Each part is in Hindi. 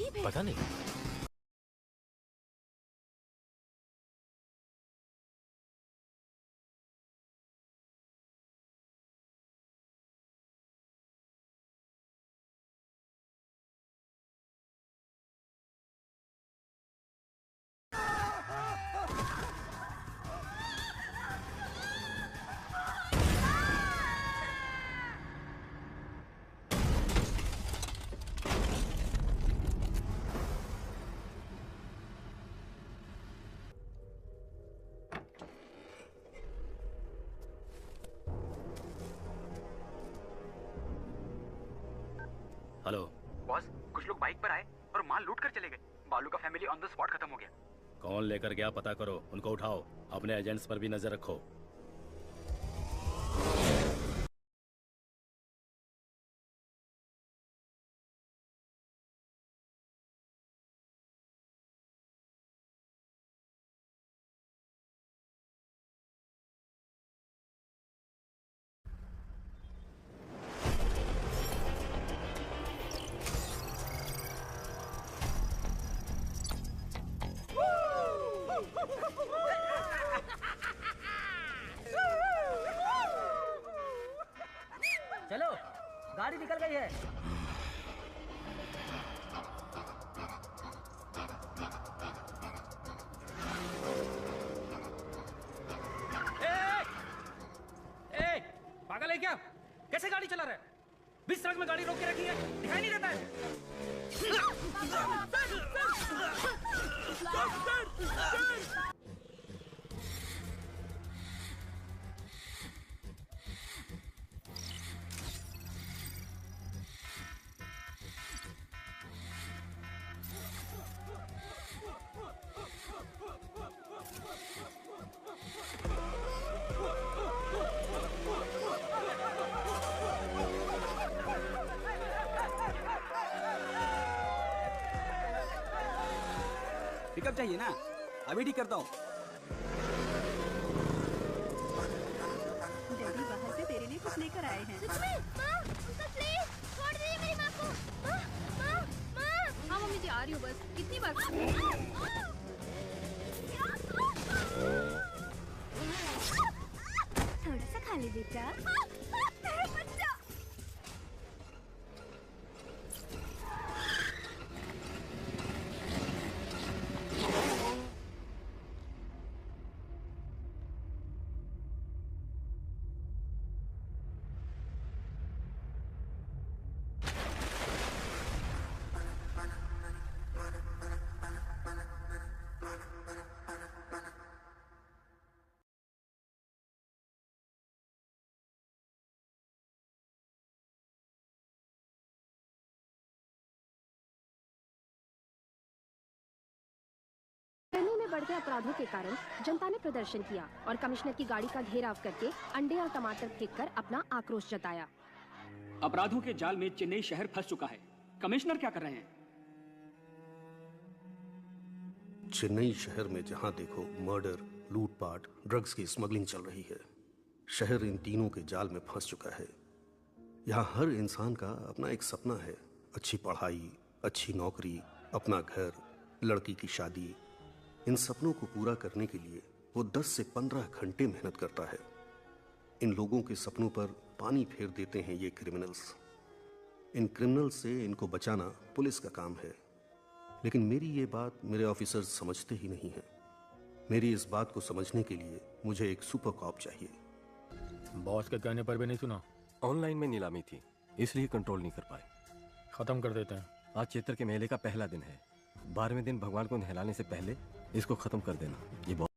अजीब है। पता नहीं। हेलो बॉस, कुछ लोग बाइक पर आए और माल लूट कर चले गए। बालू का फैमिली ऑन द स्पॉट खत्म हो गया। कौन लेकर गया पता करो, उनको उठाओ। अपने एजेंट्स पर भी नजर रखो। चलो, गाड़ी निकल गई है। ए, पागल है क्या? कैसे गाड़ी चला रहा है? बीच सड़क में गाड़ी रोक के रखी है, दिखाई नहीं देता है? पिकअप चाहिए ना? अभी ठीक करता हूँ। डैडी बाहर से तेरे लिए कुछ लेकर आए हैं। सच में? माँ, अंकल प्लीज छोड़ दीजिए मेरी माँ को। माँ, माँ, माँ। हाँ मम्मी जी आ रही हूँ बस। कितनी बार? थोड़ा सा खा ले बेटा। बच्चा। दिल्ली में बढ़ते अपराधों के कारण जनता ने प्रदर्शन किया और कमिश्नर की गाड़ी का घेराव करके अंडे और टमाटर फेंककर अपना आक्रोश जताया। अपराधों के जाल में चेन्नई शहर फंस चुका है। कमिश्नर क्या कर रहे हैं? चेन्नई शहर में जहां देखो मर्डर, लूटपाट, ड्रग्स की स्मगलिंग चल रही है। शहर इन तीनों के जाल में फंस चुका है। यहाँ हर इंसान का अपना एक सपना है। अच्छी पढ़ाई, अच्छी नौकरी, अपना घर, लड़की की शादी। इन सपनों को पूरा करने के लिए वो 10 से 15 घंटे मेहनत करता है। इन लोगों के सपनों पर पानी फेर देते हैं ये क्रिमिनल्स। इन क्रिमिनल्स से इनको बचाना पुलिस का काम है। लेकिन मेरी ये बात मेरे ऑफिसर्स समझते ही नहीं हैं। मेरी इस बात को समझने के लिए मुझे एक सुपर कॉप चाहिए। बॉस के कहने पर भी नहीं सुना। ऑनलाइन में नीलामी थी, इसलिए कंट्रोल नहीं कर पाए। खत्म कर देते हैं। आज चैत्र के मेले का पहला दिन है। 12वें दिन भगवान को नहलाने से पहले इसको खत्म कर देना। ये बहुत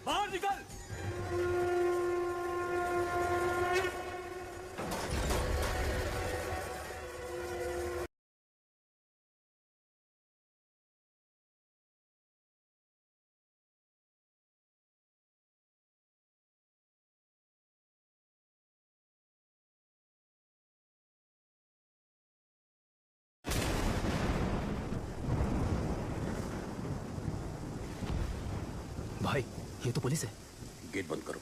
बाहर निकल। भाई ये तो पुलिस है। गेट बंद करो।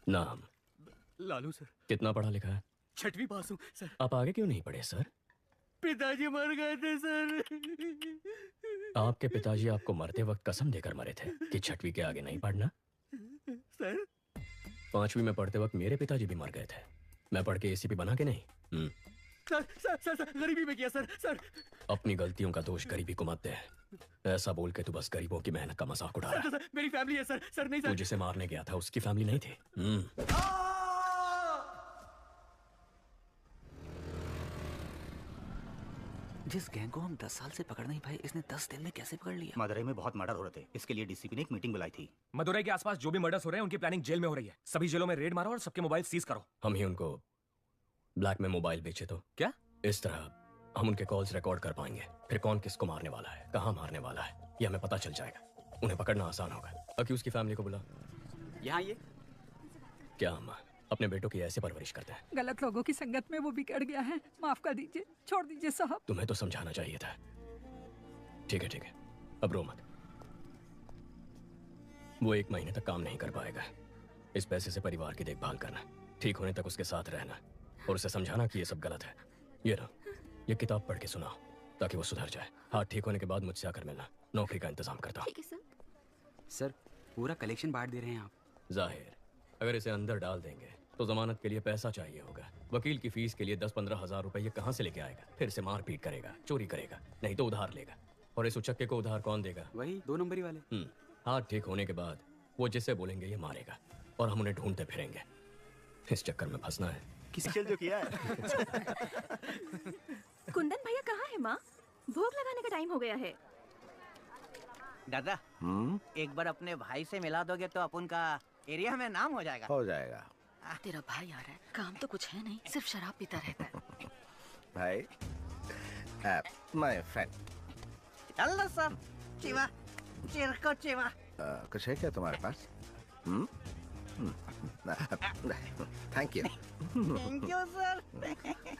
नाम? लालू सर। कितना पढ़ा लिखा है? 6वीं पास हूँ सर। आप आगे क्यों नहीं पढ़े सर? पिताजी मर गए थे सर। आपके पिताजी आपको मरते वक्त कसम देकर मरे थे कि 6वीं के आगे नहीं पढ़ना। सर 5वीं में पढ़ते वक्त मेरे पिताजी भी मर गए थे। मैं पढ़ के एसीपी बना के नहीं। सर सर सर सर गरीबी में किया सर। सर अपनी गलतियों का दोष गरीबी को मत दे। ऐसा बोल के तू बस गरीबों की मेहनत का मजाक उड़ा रहा है। सर मेरी फैमिली है सर। सर नहीं तू सर। जिसे मारने गया था उसकी फैमिली नहीं थी। जिस गैंग को हम 10 साल से पकड़ नहीं पाए, इसने 10 दिन में कैसे पकड़ लिया? मदुरई में बहुत मर्डर हो रहे थे, इसके लिए डीसीपी ने एक मीटिंग बुलाई थी। मदुरई के आसपास जो भी मर्डर्स हो रहे हैं उनकी प्लानिंग जेल में हो रही है। सभी जेलों में रेड मारो और सबके मोबाइल सीज करो। हम ही उनको ब्लैक में मोबाइल बेचे तो क्या? इस तरह हम उनके कॉल्स रिकॉर्ड कर पाएंगे। फिर कौन किसको मारने वाला है, कहाँ मारने वाला है, ये हमें पता चल जाएगा। उन्हें पकड़ना आसान होगा। अक्यूज की फैमिली को बुला। यहाँ ये क्या हम अपने बेटों की ऐसे परवरिश करते हैं? गलत लोगों की संगत में वो बिगड़ गया है। माफ कर दीजिए, छोड़ दीजिए साहब। तुम्हें तो समझाना चाहिए था। ठीक है, अब रो मत। वो 1 महीने तक काम नहीं कर पाएगा। इस पैसे से परिवार की देखभाल करना, ठीक होने तक उसके साथ रहना और उसे समझाना कि ये सब गलत है। ये ना, ये किताब पढ़ के सुनाओ ताकि वो सुधर जाए। हाथ ठीक होने के बाद मुझसे आकर मिलना। नौकरी का इंतजाम करता हूँ। ठीक है सर। सर पूरा कलेक्शन बांट दे रहे हैं आप। जाहिर, अगर इसे अंदर डाल देंगे तो जमानत के लिए पैसा चाहिए होगा। वकील की फीस के लिए 10-15 हजार रुपये कहाँ से लेके आएगा? फिर से मारपीट करेगा, चोरी करेगा, नहीं तो उधार लेगा। और इस उचक्के को उधार कौन देगा? वही 2 नंबरी वाले। हाथ ठीक होने के बाद वो जिसे बोलेंगे ये मारेगा और हम उन्हें ढूंढते फिरेंगे। इस चक्कर में फंसना है। किसी जो किया है। कुंदन भैया कहाँ है माँ? भोग लगाने का टाइम हो गया है। दादा एक बार अपने भाई से मिला दोगे तो अपन का एरिया में नाम हो जाएगा। हो जाएगा। तेरा भाई आ रहा है, काम तो कुछ है नहीं, सिर्फ शराब पीता रहता है। भाई माय फ्रेंड। चलो सब चिवा चिरको चिवा। कुछ है क्या तुम्हारे पास? Thank you. Thank you sir.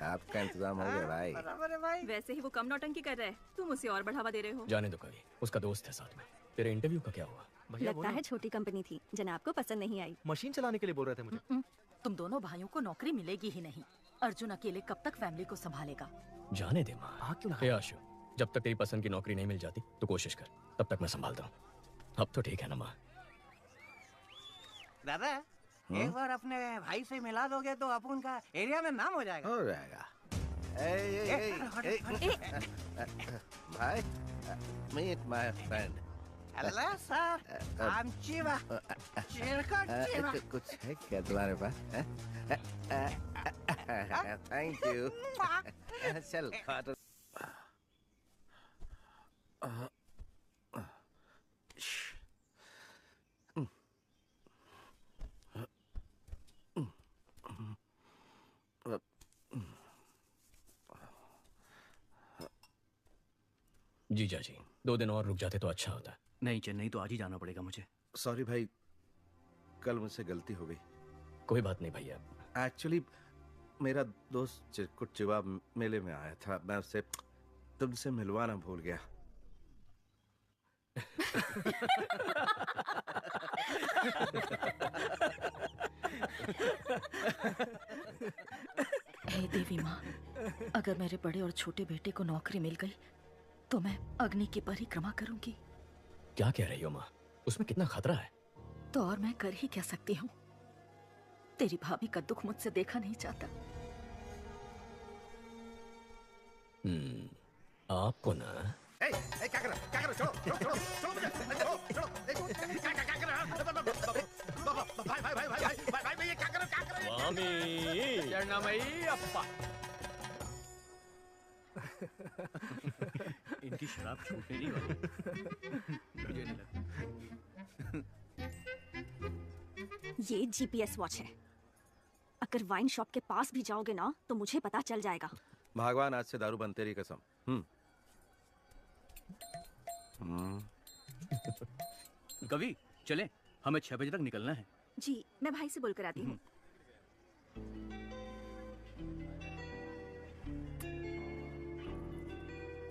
आपका इंतजाम हो गया भाई। बराबर है भाई। वैसे ही वो कम नौटंकी कर रहा है, तुम उसे और बढ़ावा दे रहे हो। जाने दो कभी, उसका दोस्त है साथ में। तेरे इंटरव्यू का क्या हुआ? लगता है छोटी कंपनी थी, जनाब को पसंद नहीं आई। मशीन चलाने के लिए बोल रहे थे मुझे। तुम दोनों भाइयों को नौकरी मिलेगी ही नहीं। अर्जुन अकेले कब तक फैमिली को संभालेगा? जाने दे माँ। हाँ क्यों ना? ए आशु, जब तक तेरी पसंद की नौकरी नहीं मिल जाती तो कोशिश कर, तब तक मैं संभालता हूँ। अब तो ठीक है ना माँ? दादा एक बार अपने भाई से मिला दोगे तो अपन का एरिया में नाम हो जाएगा। हो जाएगा। भाई, meet my friend. Hello sir, I'm Chiva. कुछ है क्या तुम्हारे पास? Thank you. चल खा तो। जीजा जी, 2 दिन और रुक जाते तो अच्छा होता। नहीं, चेन्नई तो आज ही जाना पड़ेगा मुझे। सॉरी भाई, कल मुझसे गलती हो गई। कोई बात नहीं भैया। एक्चुअली मेरा दोस्त चिरकुट चिवा मेले में आया था, मैं उससे तुमसे मिलवाना भूल गया। हे देवी माँ, अगर मेरे बड़े और छोटे बेटे को नौकरी मिल गई तो मैं अग्नि की परिक्रमा करूंगी। क्या कह रही हो माँ? उसमें कितना खतरा है। तो और मैं कर ही क्या सकती हूँ? तेरी भाभी का दुख मुझसे देखा नहीं जाता। आपको ना क्या कर रहा? छोड़ो मुझे, क्या कर रहा? भाई ये क्या कर रहा? स्वामी शरणमयी अप्पा। इनकी शराब छूटने नहीं वाली। मुझे नहीं लगता। ये जीपीएस वॉच है। अगर वाइन शॉप के पास भी जाओगे ना तो मुझे पता चल जाएगा। भगवान आज से दारू बंद, तेरी कसम। कवि चले, हमें 6 बजे तक निकलना है। जी, मैं भाई से बोलकर आती हूँ।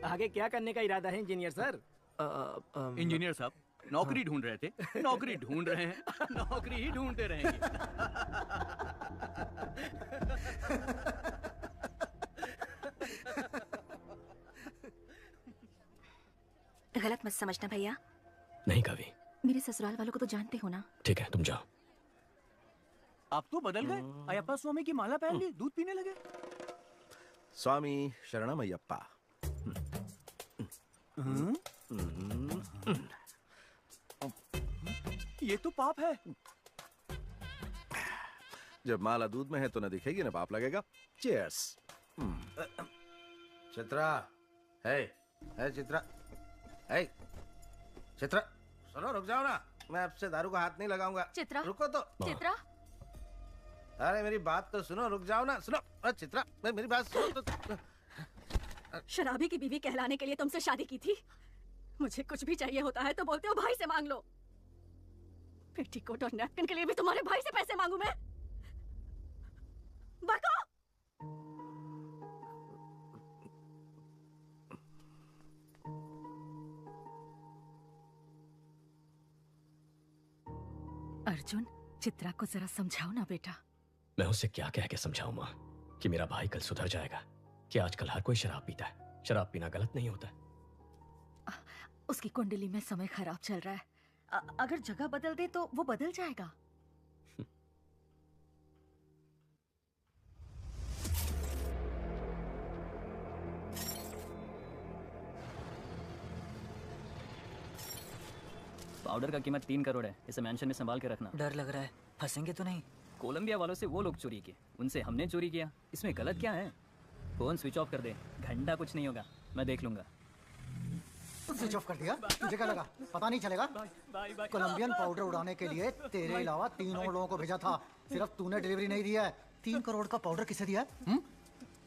आगे क्या करने का इरादा है इंजीनियर सर? इंजीनियर साहब नौकरी ढूंढ रहे थे, नौकरी ढूंढ रहे हैं, नौकरी ही ढूंढते रहेंगे। गलत मत समझना भैया। नहीं कवि। मेरे ससुराल वालों को तो जानते हो ना। ठीक है, तुम जाओ। आप तो बदल गए, अयप्पा स्वामी की माला पहन ली, दूध पीने लगे। स्वामी शरणमयप्पा। ये तो पाप है। जब माला दूध में है तो न दिखेगी न पाप लगेगा। चीयर्स। चित्रा, है चित्रा, है चित्रा, सुनो रुक जाओ ना, मैं आपसे दारू का हाथ नहीं लगाऊंगा। चित्रा, रुको तो। चित्रा, अरे मेरी बात तो सुनो, रुक जाओ ना, सुनो। अरे चित्रा, मेरी बात सुनो तो। शराबी की बीवी कहलाने के लिए तुमसे शादी की थी। मुझे कुछ भी चाहिए होता है तो बोलते हो भाई से मांग लो। पेटीकोट और नैपकिन के लिए भी तुम्हारे भाई से पैसे मांगू मैं? बको! अर्जुन, चित्रा को जरा समझाओ ना बेटा। मैं उसे क्या कह के समझाऊं माँ कि मेरा भाई कल सुधर जाएगा? कि आजकल हर कोई शराब पीता है। शराब पीना गलत नहीं होता। उसकी कुंडली में समय खराब चल रहा है। अगर जगह बदल दे तो वो बदल जाएगा। पाउडर का कीमत 3 करोड़ है। इसे मेंशन में संभाल के रखना। डर लग रहा है, फंसेंगे तो नहीं? कोलंबिया वालों से वो लोग चोरी किए, उनसे हमने चोरी किया, इसमें गलत क्या है? फोन स्विच ऑफ कर दे, घंटा कुछ नहीं होगा, मैं देख लूंगा। स्विच ऑफ कर दिया? तुझे क्या लगा पता नहीं चलेगा? कोलंबियन पाउडर उड़ाने के लिए तेरे अलावा 3 और लोगों को भेजा था, सिर्फ तूने डिलीवरी नहीं दी है। 3 करोड़ का पाउडर किसे दिया है?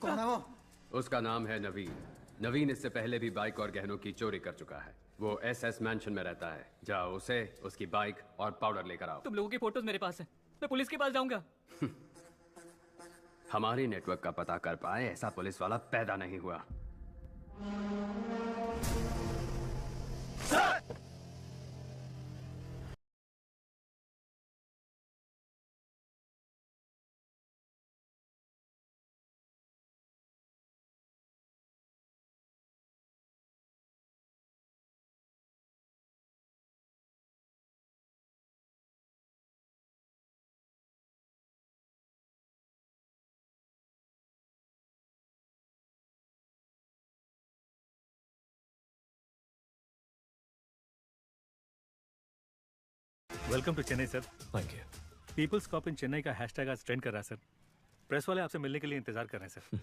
कौन है वो? उसका नाम है नवीन। नवीन इससे पहले भी बाइक और गहनों की चोरी कर चुका है। वो SS मैंशन में रहता है। जाओ उसे, उसकी बाइक और पाउडर लेकर आओ। तुम लोगों की फोटोज मेरे पास है, मैं पुलिस के पास जाऊंगा। हमारी नेटवर्क का पता कर पाए ऐसा पुलिस वाला पैदा नहीं हुआ। Welcome to Chennai sir. Thank you. People's cop in Chennai का हैशटैग आज ट्रेंड कर रहा है सर। प्रेस वाले आपसे मिलने के लिए इंतजार कर रहे हैं सर।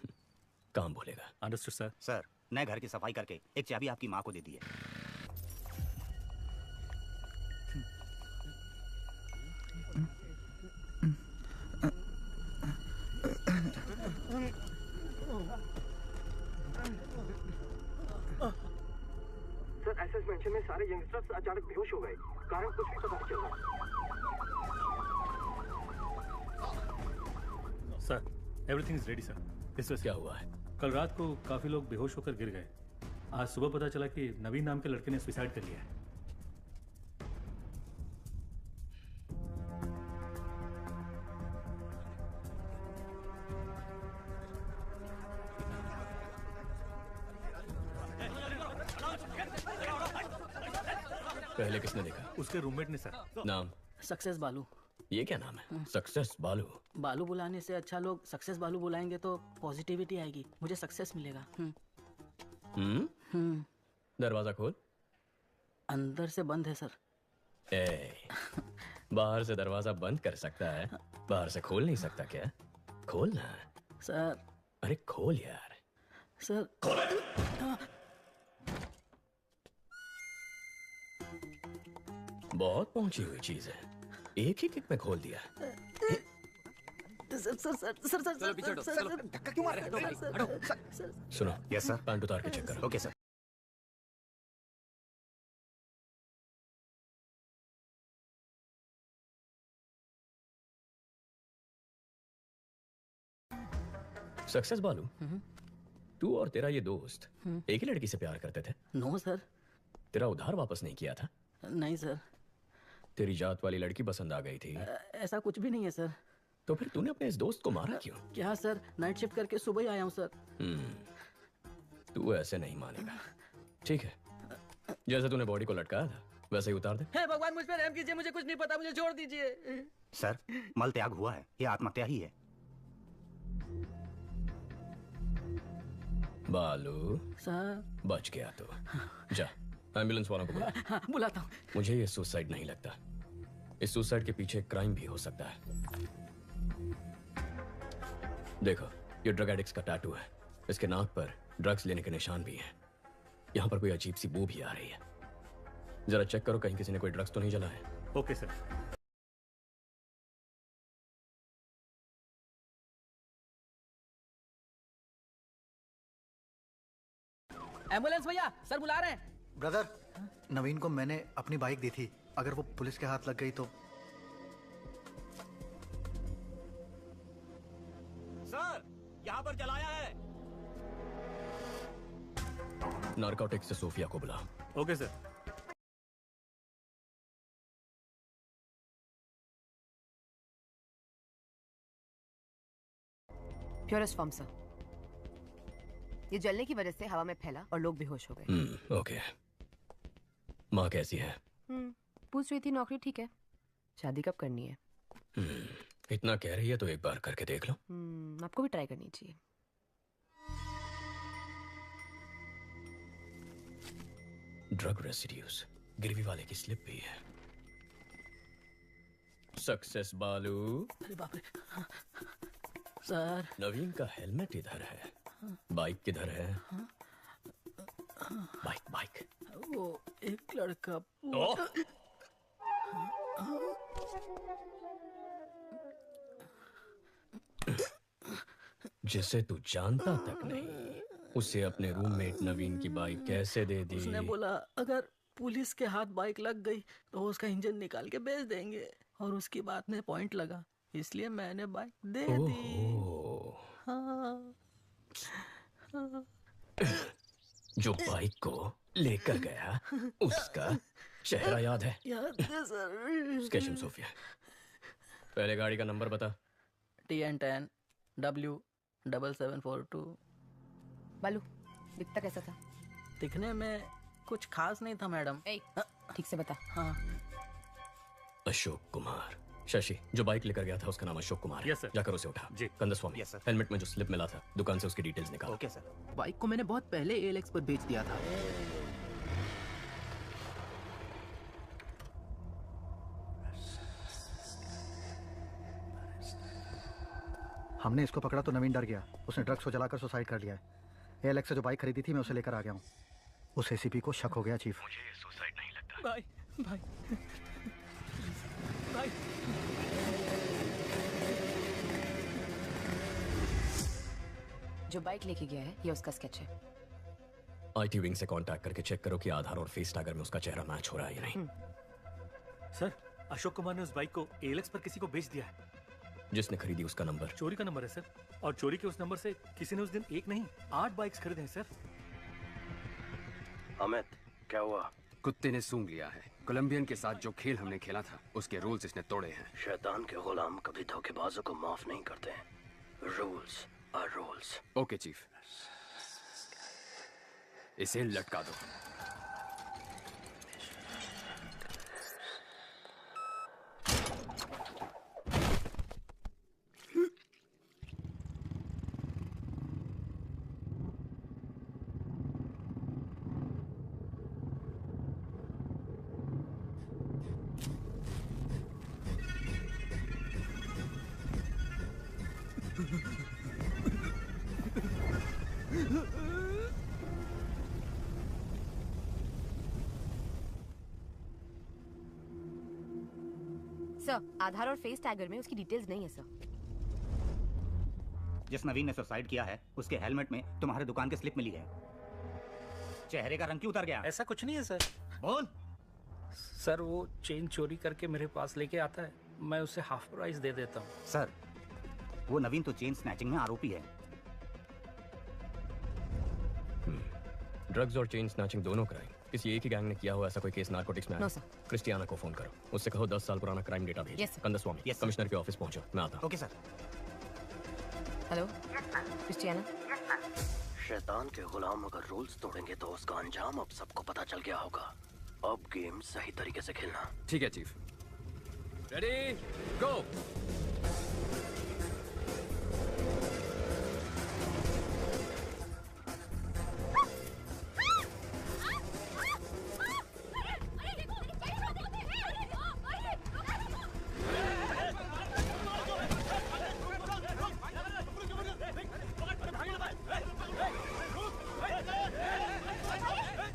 काम बोलेगा। Understood sir. सर नए घर की सफाई करके एक चाबी आपकी माँ को दे दी है। सर एसएस मेंशन में सारे यंगस्टर्स अचानक बेहोश हो गए। कारण कुछ भी पता नहीं चल रहा। Sir everything is ready sir. इस वजह क्या हुआ है? कल रात को काफी लोग बेहोश होकर गिर गए। आज सुबह पता चला कि नवीन नाम के लड़के ने सुसाइड कर लिया है। पहले किसने देखा? उसके रूममेट ने सर। नाम? सक्सेस बालू। ये क्या नाम है? सक्सेस बालू। बालू बुलाने से अच्छा लोग सक्सेस बालू बुलाएंगे तो पॉजिटिविटी आएगी, मुझे सक्सेस मिलेगा। दरवाजा खोल। अंदर से बंद है सर। बाहर से दरवाजा बंद कर सकता है, बाहर से खोल नहीं सकता क्या? खोल ना सर। अरे खोल यार। सर खोल। बहुत पहुंची हुई चीज है, एक ही किक में खोल दिया। Sir sir sir sir sir चलो पीछे हटो, चलो। धक्का क्यों मार रहे हो? सुनो। Yes sir. पैंट उतार के चेक करो। Okay sir. सक्सेस बालू, तू और तेरा ये दोस्त एक ही लड़की से प्यार करते थे? No sir. तेरा उधार वापस नहीं किया था? नहीं सर। तेरी जात वाली लड़की पसंद आ गई थी? ऐसा कुछ भी नहीं है सर। तो फिर तूने अपने इस दोस्त को मारा क्यों? क्या सर, नाइट शिफ्ट करके सुबह ही आया हूँ सर। तू ऐसे नहीं मानेगा। ठीक है, जैसे तूने बॉडी को लटकाया था वैसे ही उतार दे। हे भगवान, मुझ पर रहम कीजिए, मुझे कुछ नहीं पता, मुझे छोड़ दीजिए। सर मल त्याग हुआ है, ये आत्महत्या ही है। बालू सर। बच गया तो जा एम्बुलेंस वालों को बुला। हाँ, बुलाता हूँ। मुझे ये सुसाइड नहीं लगता, इस सुसाइड के पीछे क्राइम भी हो सकता है। देखो ये ड्रग एडिक्ट्स का टैटू है, इसके नाक पर ड्रग्स लेने के निशान भी हैं। यहाँ पर कोई अजीब सी बू भी आ रही है, जरा चेक करो कहीं किसी ने कोई ड्रग्स तो नहीं जलाया। Okay sir. एम्बुलेंस भैया, सर बुला रहे हैं। ब्रदर, नवीन को मैंने अपनी बाइक दी थी, अगर वो पुलिस के हाथ लग गई तो। सर यहाँ पर जलाया है। नारकोटिक्स से सोफिया को बुला। Okay sir. Purest form sir. ये जलने की वजह से हवा में फैला और लोग बेहोश हो गए। ओके। माँ कैसी है? पूछ रही थी, नौकरी ठीक है। शादी कब करनी है? इतना कह रही है तो एक बार करके देख लो। आपको भी ट्राई करनी चाहिए। ड्रग रेसिड्यूज, गिरवी वाले की स्लिप भी है। सक्सेस बालू। अरे बाप रे सर। नवीन का हेलमेट इधर है, बाइक किधर है? Bike bike. वो एक लड़का जिसे तू जानता तक नहीं, उसे अपने रूममेट नवीन की बाइक कैसे दे दी? उसने बोला अगर पुलिस के हाथ बाइक लग गई तो उसका इंजन निकाल के बेच देंगे, और उसकी बात में पॉइंट लगा, इसलिए मैंने बाइक दे दी। हाँ। जो बाइक को लेकर गया उसका चेहरा याद है? याद है सर। स्केचम सोफिया, पहले गाड़ी का नंबर बता। TN10 W7742। बालू दिखता कैसा था? दिखने में कुछ खास नहीं था मैडम। ठीक से बता। हाँ। अशोक कुमार। शशि, जो बाइक लेकर गया था उसका नाम अशोक कुमार है। Yes sir. जाकर उसे उठा। जी। Kandaswamy, yes sir. हेलमेट में जो स्लिप मिला था दुकान से उसकी डिटेल्स निकाल। Okay sir. बाइक को मैंने बहुत पहले ALX पर बेच दिया था। हमने इसको पकड़ा तो नवीन डर गया, उसने ड्रग्स को जलाकर सुसाइड कर लिया है। एलेक्स से जो बाइक खरीदी थी मैं उसे लेकर आ गया हूँ। उस एसीपी को शक हो गया चीफ। मुझे सुसाइड नहीं लगता। भाई भाई भाई जो बाइक लेके गया है ये उसका स्केच है। आईटी विंग से कांटेक्ट करके चेक करो कि आधार और फेस टैगर में उसका चेहरा मैच हो रहा है या नहीं। सर, अशोक कुमार ने उस बाइक को एएलएक्स पर किसी को बेच दिया है। जिसने खरीदी उसका नंबर चोरी का नंबर है सर, और चोरी के उस नंबर से किसी ने उस दिन एक नहीं 8 बाइक्स खरीदे हैं सर। अमित, क्या हुआ? कुत्ते ने सूंघ लिया है। कोलंबियन के साथ जो खेल हमने खेला था उसके रूल्स इसने तोड़े हैं। शैतान के गुलाम कभी धोखेबाजों को माफ नहीं करते हैं। Rules are rules. Okay chief, इसे लटका दो। सर, आधार और फेस टैगर में उसकी डिटेल्स नहीं है सर। जिस नवीन ने सुसाइड किया है उसके हेलमेट में तुम्हारे दुकान की स्लिप मिली है। चेहरे का रंग क्यों उतर गया? ऐसा कुछ नहीं है सर। बोल। सर, वो चेन चोरी करके मेरे पास लेके आता है, मैं उसे हाफ प्राइस दे देता हूँ। सर, वो नवीन तो चेन स्नैचिंग में आरोपी है। ड्रग्स और चेन स्नैचिंग दोनों क्राइम किसी एक ही गैंग ने किया हुआ ऐसा कोई केस नारकोटिक्स में? No sir. क्रिस्टियाना को फोन करो, उससे कहो 10 साल पुराना क्राइम डेटा भेजो। Yes, sir. कंदस्वामी, कमिश्नर के ऑफिस पहुंचो, मैं आता हूं। Okay sir. Hello Christiana. शैतान के गुलाम अगर रूल्स तोड़ेंगे तो उसका अंजाम अब सबको पता चल गया होगा। अब गेम सही तरीके से खेलना। ठीक है चीफ। रेडी, गो।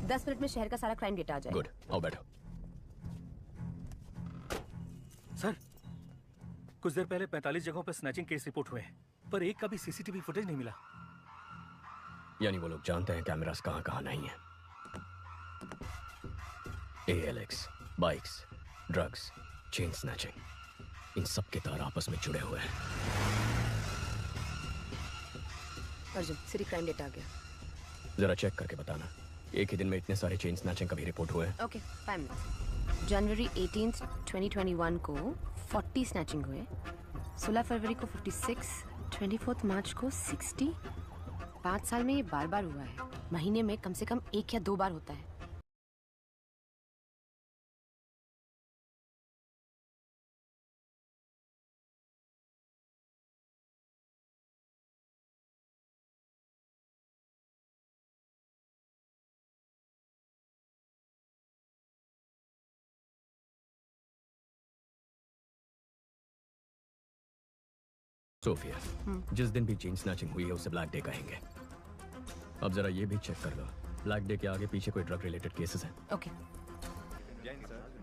दस मिनट में शहर का सारा क्राइम डेटा आ जाएगा। गुड, आओ बैठो। सर, कुछ देर पहले 45 जगहों पर स्नैचिंग केस रिपोर्ट हुए हैं, पर एक का भी सीसीटीवी फुटेज नहीं मिला। यानी वो लोग जानते हैं कैमरास कहाँ कहाँ नहीं है। OLX, bikes, drugs, chain snatching, इन सब के तार आपस में जुड़े हुए हैं। अर्जुन, सिटी क्राइम डेटा आ गया। जरा चेक करके बताना, एक ही दिन में इतने सारे चेन स्नैचिंग कभी रिपोर्ट हुए हैं? Okay, 5 minutes. जनवरी 18, 2021 को 40 स्नैचिंग हुए, 16 फरवरी को 56, 24 मार्च को 60। 5 साल में ये बार बार हुआ है। महीने में कम से कम 1 या 2 बार होता है। सोफिया, जिस दिन भी चेन स्नैचिंग हुई है उसे ब्लैक डे कहेंगे। अब जरा ये भी चेक कर लो, ब्लैक डे के आगे पीछे कोई ड्रग रिलेटेड केसेस हैं? ओके।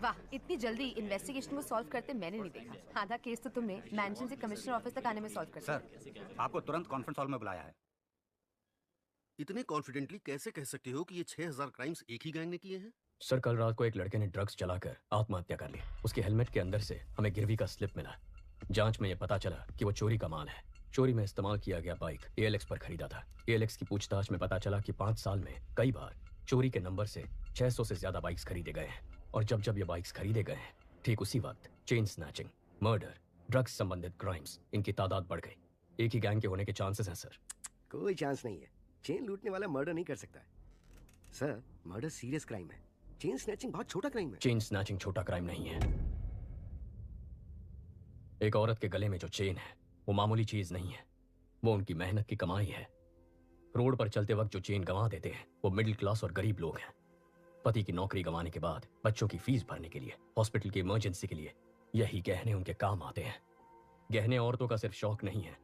वाह, इतनी जल्दी इन्वेस्टिगेशन को सॉल्व करते मैंने नहीं देखा। आधा केस तो तुमने मैंशन से कमिश्नर ऑफिस तक आने में सॉल्व कर दिया। सर, आपको तुरंत कॉन्फ्रेंस हॉल में बुलाया है। इतने कॉन्फिडेंटली कैसे कह सकते हो कि ये 6000 क्राइम्स एक ही गैंग ने किए हैं? सर, कल रात को एक लड़के ने ड्रग्स चलाकर आत्महत्या कर ली। उसके हेलमेट के अंदर से हमें गिरवी का स्लिप मिला। जांच में यह पता चला कि वो चोरी का माल है। चोरी में इस्तेमाल किया गया बाइक एएलएक्स पर खरीदा था। एएलएक्स की पूछताछ में पता चला कि 5 साल में कई बार चोरी के नंबर से 600 से ज्यादा बाइक्स खरीदे गए हैं। और जब जब ये बाइक्स खरीदे गए हैं, ठीक उसी वक्त चेन स्नैचिंग, मर्डर, ड्रग्स संबंधित क्राइम्स, इनकी तादाद बढ़ गई। एक ही गैंग के होने के चांसेस हैं सर। कोई चांस नहीं है। चेन लूटने वाला मर्डर नहीं कर सकता है सर। मर्डर सीरियस क्राइम है। चेन स्नैचिंग बहुत छोटा क्राइम है। चेन स्नैचिंग छोटा क्राइम नहीं है। एक औरत के गले में जो चेन है वो मामूली चीज नहीं है, वो उनकी मेहनत की कमाई है। रोड पर चलते वक्त जो चेन गंवा देते हैं वो मिडिल क्लास और गरीब लोग हैं। पति की नौकरी गंवाने के बाद बच्चों की फीस भरने के लिए, हॉस्पिटल की इमरजेंसी के लिए यही गहने उनके काम आते हैं। गहने औरतों का सिर्फ शौक नहीं है,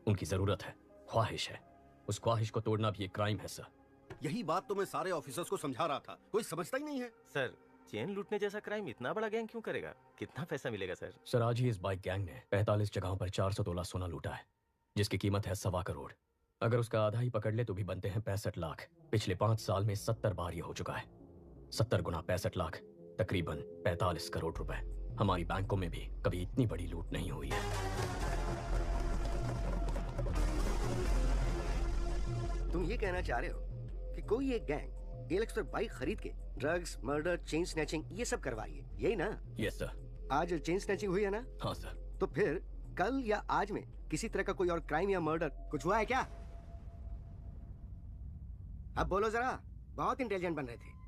उनकी जरूरत है, ख्वाहिश है। उस ख्वाहिश को तोड़ना भी एक क्राइम है सर। यही बात तो मैं सारे ऑफिसर्स को समझा रहा था, कोई समझता ही नहीं है। सर, चेन लूटने जैसा क्राइम इतना बड़ा गैंग क्यों करेगा? कितना पैसा मिलेगा सर? सर, आज ही इस बाइक गैंग ने 45 जगहों पर 400 तोला सोना लूटा है, जिसकी कीमत है 1.25 करोड़। अगर उसका आधा ही पकड़ ले तो भी बनते हैं 65 लाख। पिछले 5 साल में 70 बार ये हो चुका है। 70 गुना 65 लाख, तकरीबन 45 करोड़ रुपए। हमारी बैंकों में भी कभी इतनी बड़ी लूट नहीं हुई है। तुम ये कहना चाह रहे हो कि कोई एक गैंग एलेक्स पर बाइक खरीद के ड्रग्स, मर्डर, चेन स्नैचिंग ये सब करवा रही है, यही ना? Yes sir. आज चेन स्नैचिंग हुई है ना? हाँ सर। तो फिर कल या आज में किसी तरह का कोई और क्राइम या मर्डर कुछ हुआ है क्या? अब बोलो जरा, बहुत इंटेलिजेंट बन रहे थे।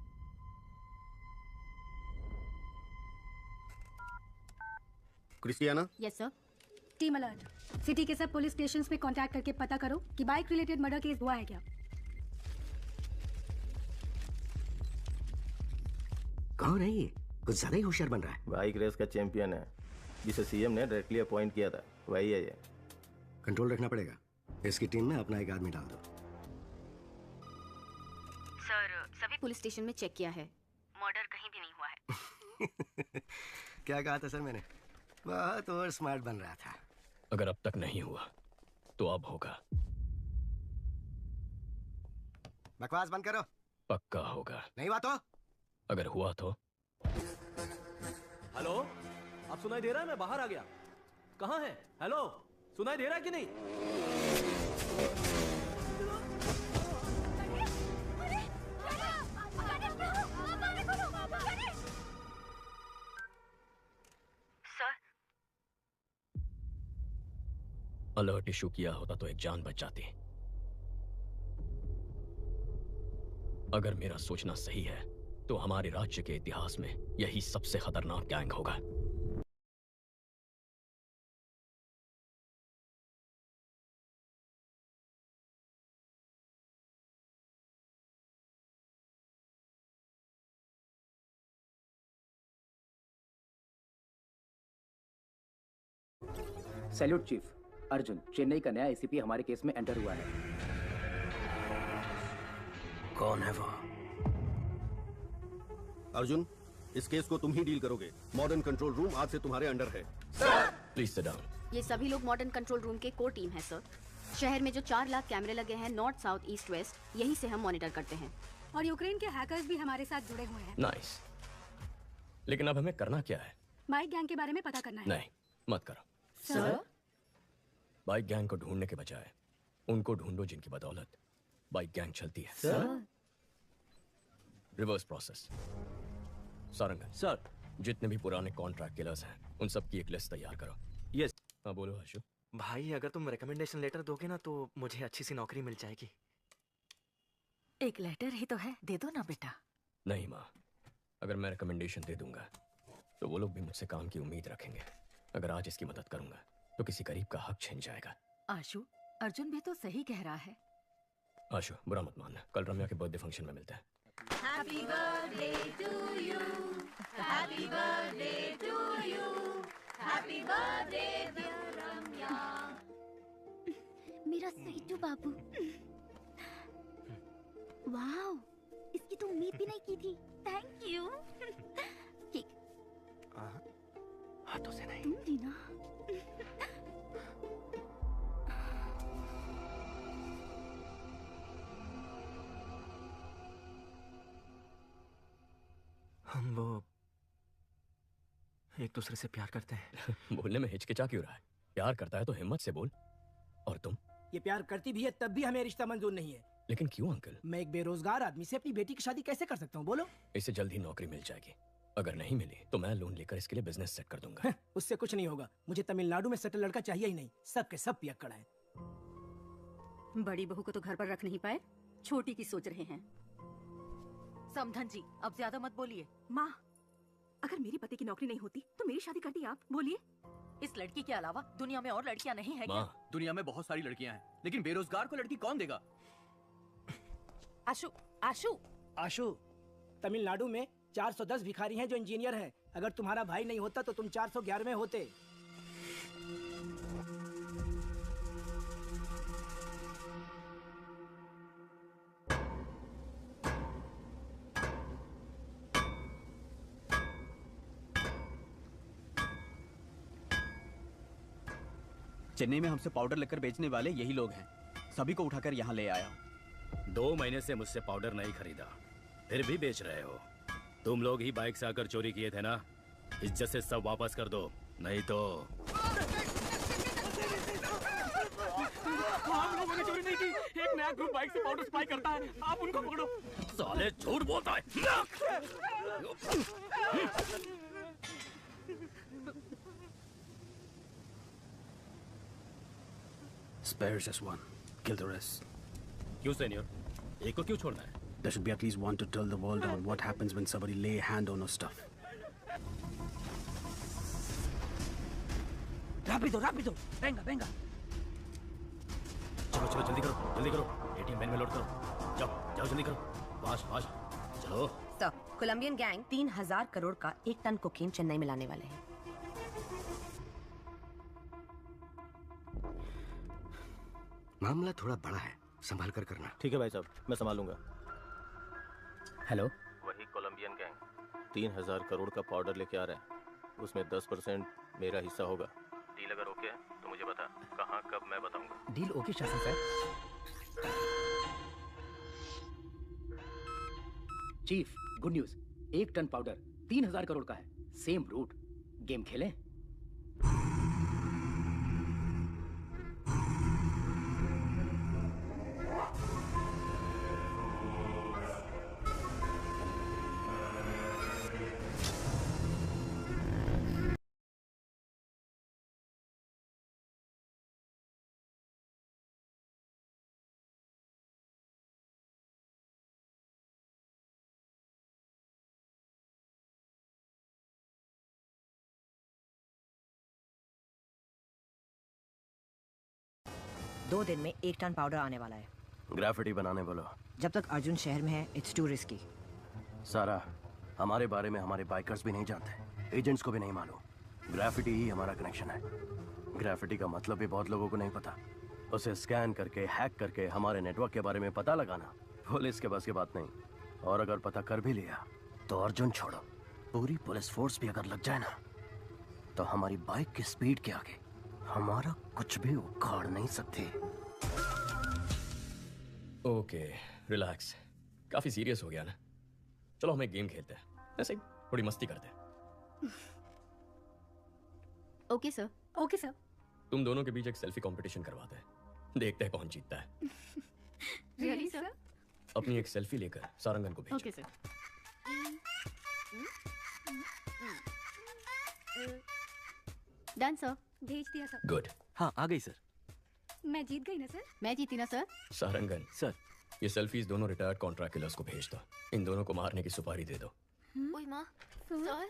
Christiana? Yes sir. Team alert, city के सब पुलिस स्टेशंस पे कांटेक्ट करके पता करो कि बाइक रिलेटेड मर्डर केस हुआ है क्या। कौन है ये? कुछ ज्यादा ही होशियार बन रहा है। बाइक रेस का चैंपियन है, जिसे सीएम ने डायरेक्टली अपॉइंट किया था, वही है ये। कंट्रोल रखना पड़ेगा। इसकी टीम में अपना एक आदमी डाल दो। सर, सभी पुलिस स्टेशन में चेक किया है, मर्डर कहीं भी नहीं हुआ है। क्या कहा था सर मैंने? बहुत और स्मार्ट बन रहा था। अगर अब तक नहीं हुआ तो अब होगा। बकवास बंद करो। पक्का होगा। नहीं हुआ तो? अगर हुआ तो? हेलो, अब सुनाई दे रहा है? मैं बाहर आ गया। कहाँ है? हेलो, सुनाई दे रहा है कि नहीं? सर, अलर्ट इशू किया होता तो एक जान बच जाती। अगर मेरा सोचना सही है तो हमारे राज्य के इतिहास में यही सबसे खतरनाक गैंग होगा। Salute chief. अर्जुन, चेन्नई का नया एसीपी हमारे केस में एंटर हुआ है। कौन है वो? अर्जुन, इस केस को तुम ही डील करोगे। मॉडर्न कंट्रोल रूम आज से तुम्हारे अंडर है। Please sit down. ये सभी लोग मॉडर्न कंट्रोल रूम के कोर टीम है सर। शहर में जो 4 लाख कैमरे लगे हैं नॉर्थ, साउथ, ईस्ट, वेस्ट, यही से हम मॉनिटर करते हैं। और यूक्रेन के हैकर्स भी हमारे साथ जुड़े हुए हैं। नाइस। लेकिन अब हमें करना क्या है? बाइक गैंग के बारे में पता करना है। नहीं, मत करो सर। बाइक गैंग को ढूंढने के बजाय उनको ढूंढो जिनकी बदौलत बाइक गैंग चलती है। Sir. Reverse process. Sarangan sir, जितने भी पुराने कॉन्ट्रैक्ट किलर्स हैं उन सब की एक लिस्ट तैयार करो। यस। हाँ बोलो आशु। भाई, अगर तुम रिकमेंडेशन लेटर दोगे ना तो मुझे अच्छी सी नौकरी मिल जाएगी। एक लेटर ही तो है, दे दो ना बेटा। नहीं माँ, अगर मैं रिकमेंडेशन दे दूंगा तो वो लोग भी मुझसे काम की उम्मीद रखेंगे। अगर आज इसकी मदद करूंगा तो किसी गरीब का हक छिन जाएगा। आशु, अर्जुन भी तो सही कह रहा है। आशु, बुरा मत मानना, कल रम्या के बर्थडे फंक्शन में मिलते हैं। Happy birthday to you. Happy birthday to you. Happy birthday dear Ramya. मेरा सहीटू बाबू। वाओ, इसकी तो उम्मीद भी नहीं की थी। Thank you. हाथों से नहीं। तुम भी ना। हम वो एक दूसरे से प्यार करते हैं। बोलने में हिचकिचा क्यों रहा है? प्यार करता है तो हिम्मत से बोल। और तुम? ये प्यार करती भी है तब भी हमें रिश्ता मंजूर नहीं है। लेकिन क्यों अंकल? मैं एक बेरोजगार आदमी से अपनी बेटी की शादी कैसे कर सकता हूँ बोलो? इसे जल्द ही नौकरी मिल जाएगी। अगर नहीं मिली तो मैं लोन लेकर इसके लिए बिजनेस सेट कर दूंगा। उससे कुछ नहीं होगा। मुझे तमिलनाडु में सेटल लड़का चाहिए ही नहीं। सब के सब पियक्कड़ हैं। बड़ी बहू को तो घर पर रख नहीं पाए, छोटी की सोच रहे हैं। समधन जी, अब ज्यादा मत बोलिए। माँ, अगर मेरे पति की नौकरी नहीं होती तो मेरी शादी करती आप। बोलिए। इस लड़की के अलावा दुनिया में और लड़कियां नहीं है क्या? दुनिया में बहुत सारी लड़कियां हैं, लेकिन बेरोजगार को लड़की कौन देगा? आशु, आशु, आशु, तमिलनाडु में 410 भिखारी हैं जो इंजीनियर हैं। अगर तुम्हारा भाई नहीं होता तो तुम 411वें होते। चेन्नई में हमसे पाउडर लेकर बेचने वाले यही लोग हैं। सभी को उठाकर यहाँ ले आया हूँ। 2 महीने से मुझसे पाउडर नहीं खरीदा, फिर भी बेच रहे हो। तुम लोग ही बाइक से आकर चोरी किए थे ना? इज्जत से सब वापस कर दो, नहीं तो। हम लोगों ने चोरी नहीं की। एक नया ग्रुप बाइक से पाउडर सप्लाई करता है, आप उनको पकड़ो। साले झूठ बोलता है। Spare just one. Kill the rest. क्यों सीनियर? एक को क्यों छोड़ना है? There should be at least one to tell the world on what happens when somebody lay hand on our stuff. Rápido, rápido. Venga, venga. चलो चलो जल्दी करो, जल्दी करो। एटीएम वैन में लोड करो। जाओ जाओ जल्दी करो। फास्ट फास्ट चलो। सर, कोलंबियन गैंग 3000 करोड़ का 1 टन कोकीन चेन्नई में लाने वाले हैं। मामला थोड़ा बड़ा है, संभाल कर करना। ठीक है भाई साहब, मैं संभालूंगा। हेलो, वही कोलंबियन गैंग 3000 करोड़ का पाउडर लेके आ रहा है। उसमें 10% मेरा हिस्सा होगा। डील अगर ओके है तो मुझे बता, कहाँ कब मैं बताऊंगा। Deal okay Shasan sir. Chief, good news. 1 ton powder 3000 crore का है। Same root. गेम खेलें? दो दिन में 1 टन पाउडर आने वाला है। ग्राफिटी बनाने बोलो। जब तक अर्जुन शहर में है, इट्स टू रिस्की। सारा, हमारे बारे में हमारे बाइकर्स भी नहीं जानते, एजेंट्स को भी नहीं मालूम। ग्राफिटी ही हमारा कनेक्शन है। ग्राफिटी का मतलब भी बहुत लोगों को नहीं पता। उसे स्कैन करके, हैक करके हमारे नेटवर्क के बारे में पता लगाना पुलिस के बस की बात नहीं। और अगर पता कर भी लिया तो अर्जुन छोड़ो, पूरी पुलिस फोर्स भी अगर लग जाए ना, तो हमारी बाइक की स्पीड के आगे हमारा कुछ भी उखाड़ नहीं सकते। Okay, relax. काफी सीरियस हो गया ना? चलो हम एक गेम खेलते हैं, ऐसे ही थोड़ी मस्ती करते हैं। Okay sir. Okay sir. तुम दोनों के बीच एक सेल्फी कंपटीशन करवाते हैं, देखते हैं कौन जीतता है। Really sir? अपनी एक सेल्फी लेकर सारंगन को भेजो। Okay sir. Done sir. भेज दिया सर। गुड। हाँ, आ गई सर। मैं जीत गई ना सर? मैं जीती ना सर? सारंगन सर, ये सेल्फीज दोनों रिटायर्ड कॉन्ट्रैक्ट किलर्स को भेज दो। इन दोनों को मारने की सुपारी दे दो। ओए माँ, सर?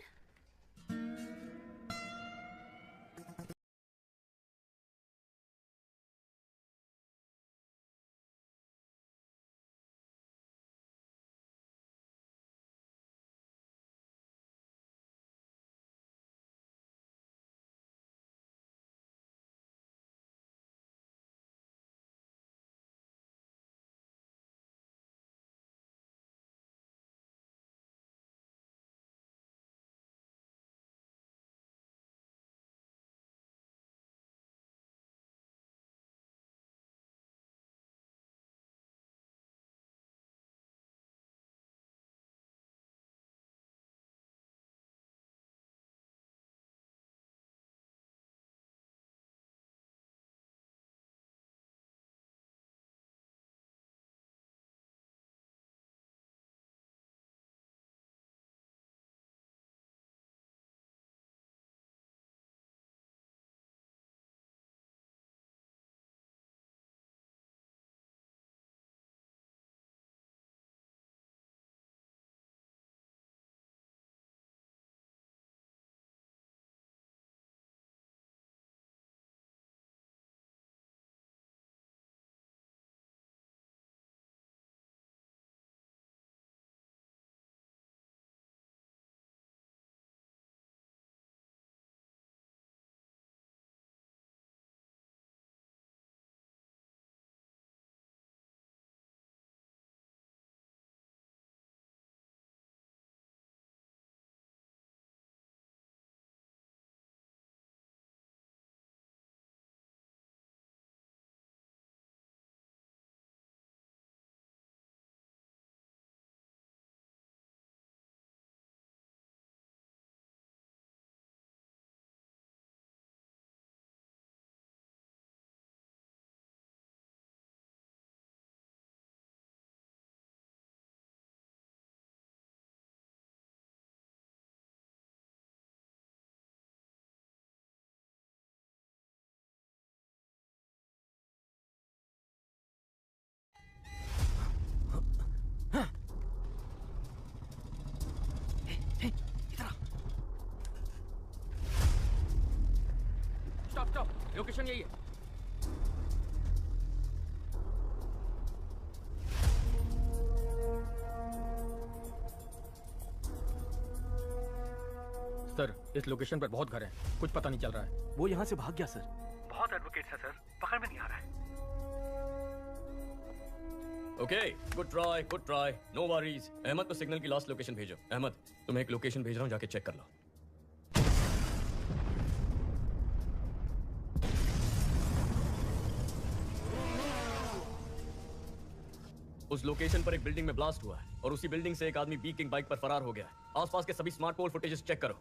लोकेशन यही है। सर, इस लोकेशन पर बहुत घर हैं। कुछ पता नहीं चल रहा है। वो यहाँ से भाग गया सर। बहुत एडवोकेट है सर, पकड़ में नहीं आ रहा है। Okay, good try, no worries. Ahmed को सिग्नल की लास्ट लोकेशन भेजो। अहमद, तुम्हें एक लोकेशन भेज रहा हूँ, जाके चेक कर लो। उस लोकेशन पर एक बिल्डिंग में ब्लास्ट हुआ है और उसी बिल्डिंग से एक आदमी बी किंग बाइक पर फरार हो गया है। आसपास के सभी स्मार्ट पोल फुटेजेस चेक करो।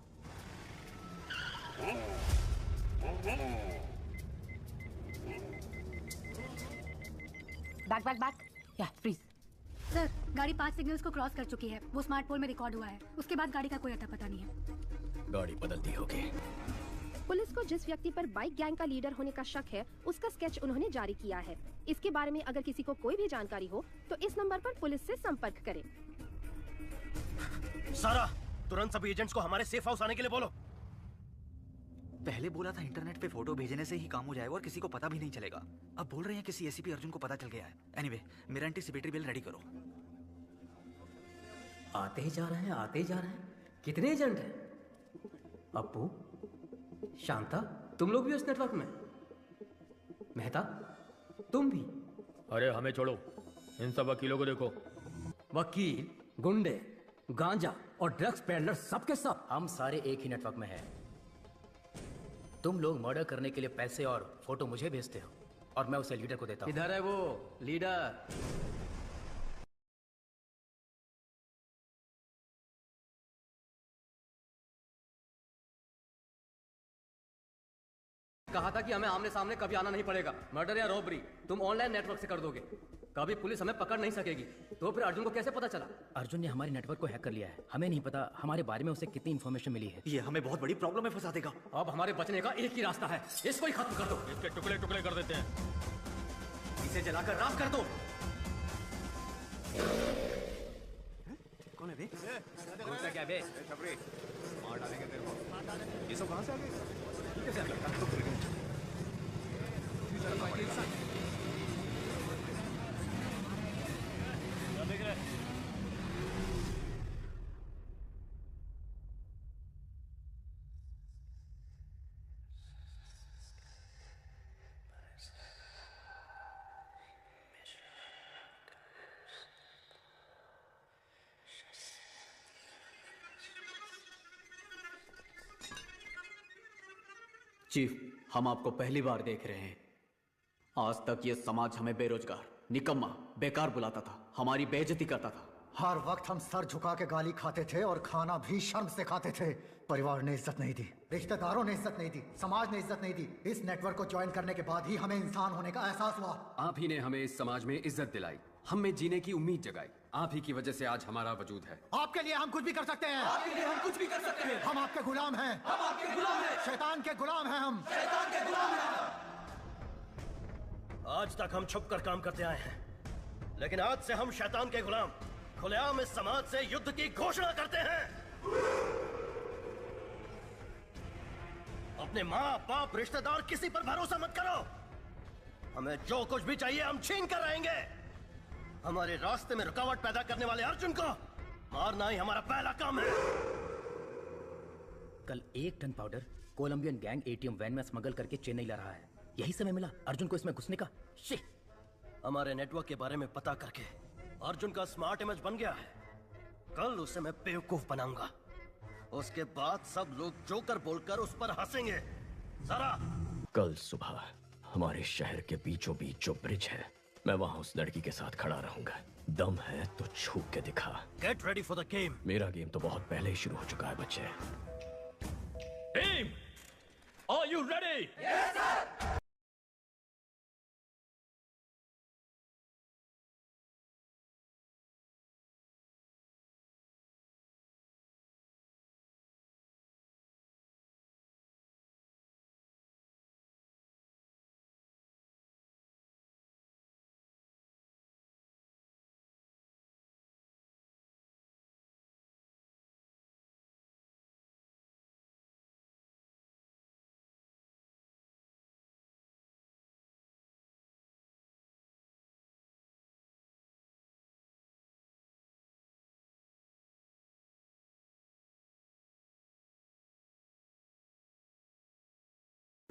बैक या फ्रीज। सर, गाड़ी 5 सिग्नल्स को क्रॉस कर चुकी है। वो स्मार्ट पोल में रिकॉर्ड हुआ है। उसके बाद गाड़ी का कोई अता पता नहीं है। गाड़ी बदलती होगी। पुलिस को जिस व्यक्ति पर बाइक गैंग का लीडर होने का शक है, उसका स्केच उन्होंने जारी किया है। इसके बारे में अगर किसी को कोई भी जानकारी हो तो इस नंबर पर पुलिस से संपर्क करें। सारा, तुरंत सभी एजेंट्स को हमारे सेफ हाउस आने के लिए बोलो। पहले बोला था इंटरनेट पे फोटो भेजने से ही काम हो जाएगा और किसी को पता भी नहीं चलेगा। अब बोल रहे हैं किसी एसीपी अर्जुन को पता चल गया है। एनीवे, मेरा एंटीसिपेटरी बिल रेडी करो। आते ही जा रहे हैं। कितने एजेंट हैं? अप्पू, शांता, तुम लोग भी उस नेटवर्क में? मेहता, तुम भी? अरे हमें छोड़ो, इन सब वकीलों को देखो। वकील, गुंडे, गांजा और ड्रग्स पेडलर सब के सब हम सारे एक ही नेटवर्क में हैं। तुम लोग मर्डर करने के लिए पैसे और फोटो मुझे भेजते हो और मैं उसे लीडर को देता हूँ। इधर है वो लीडर। कहा था कि हमें आमने सामने कभी आना नहीं पड़ेगा। मर्डर या रॉबरी तुम ऑनलाइन नेटवर्क से कर दोगे। कभी पुलिस हमें पकड़ नहीं सकेगी। तो फिर अर्जुन को कैसे पता चला? अर्जुन ने हमारे नेटवर्क को हैक कर लिया है। हमें नहीं पता हमारे बारे में उसे कितनी इन्फॉर्मेशन मिली है। ये हमें बहुत बड़ी प्रॉब्लम में फंसा देगा। अब हमारे बचने का एक ही रास्ता है, इसको ही खत्म कर दो। इसके टुकड़े टुकड़े कर देते हैं। इसे जलाकर राख कर दो। कौन है बे? कौन सा क्या बे? मार डालेंगे तेरे को। ये सब कहां से आ गए? कैसे आ गया? चीफ, हम आपको पहली बार देख रहे हैं। आज तक ये समाज हमें बेरोजगार, निकम्मा, बेकार बुलाता था, हमारी बेइज्जती करता था। हर वक्त हम सर झुका के गाली खाते थे और खाना भी शर्म से खाते थे। परिवार ने इज्जत नहीं दी, रिश्तेदारों ने इज्जत नहीं दी, समाज ने इज्जत नहीं दी। इस नेटवर्क को ज्वाइन करने के बाद ही हमें इंसान होने का एहसास हुआ। आप ही ने हमें इस समाज में इज्जत दिलाई, हम में जीने की उम्मीद जगाई। आप ही की वजह से आज हमारा वजूद है। आपके लिए हम कुछ भी कर सकते हैं। आपके लिए हम कुछ भी कर सकते हैं। हम आपके गुलाम हैं। हम आपके गुलाम हैं। शैतान के गुलाम हैं हम। शैतान के गुलाम हैं। आज तक हम छुप कर काम करते आए हैं, लेकिन आज से हम शैतान के गुलाम खुलेआम इस समाज से युद्ध की घोषणा करते हैं। अपने माँ बाप रिश्तेदार किसी पर भरोसा मत करो। हमें जो कुछ भी चाहिए हम छीन कर रहेंगे। हमारे रास्ते में रुकावट पैदा करने वाले अर्जुन को मारना ही हमारा पहला काम है। कल 1 ton powder Colombian gang ATM van में स्मगल करके चेन्नई ला रहा है। यही समय मिला अर्जुन को इसमें घुसने का। हमारे नेटवर्क के बारे में पता करके अर्जुन का स्मार्ट इमेज बन गया है। कल उसे मैं बेवकूफ बनाऊंगा। उसके बाद सब लोग जोकर बोलकर उस पर हंसेंगे। जरा कल सुबह हमारे शहर के बीचों बीच जो ब्रिज है, मैं वहां उस लड़की के साथ खड़ा रहूंगा। दम है तो छू के दिखा। Get ready for the game. मेरा गेम तो बहुत पहले ही शुरू हो चुका है बच्चे। Team, are you ready? Yes sir.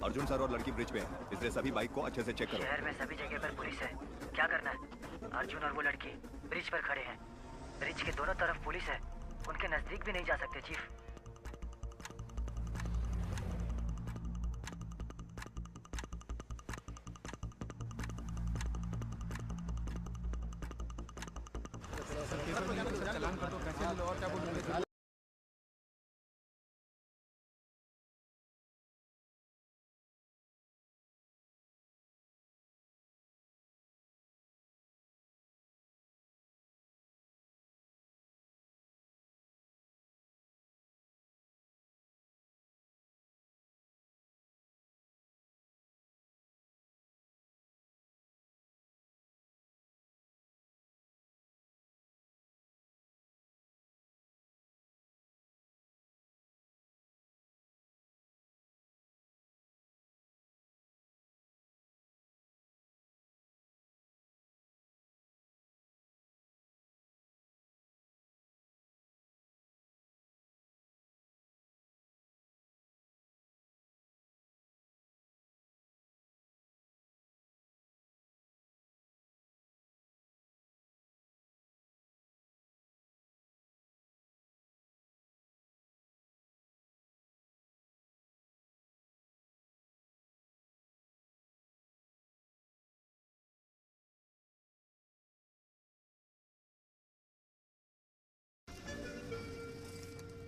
Arjun sir और लड़की ब्रिज पे हैं, इसलिए सभी बाइक को अच्छे से चेक करो। शहर में सभी जगह पर पुलिस है, क्या करना है? अर्जुन और वो लड़की ब्रिज पर खड़े हैं। ब्रिज के दोनों तरफ पुलिस है, उनके नजदीक भी नहीं जा सकते चीफ। चलान कर दो, पैसे लो और क्या बोलूंगे।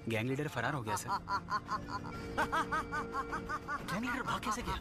गैंग लीडर फरार हो गया सर। गैंग लीडर भाग कैसे गया?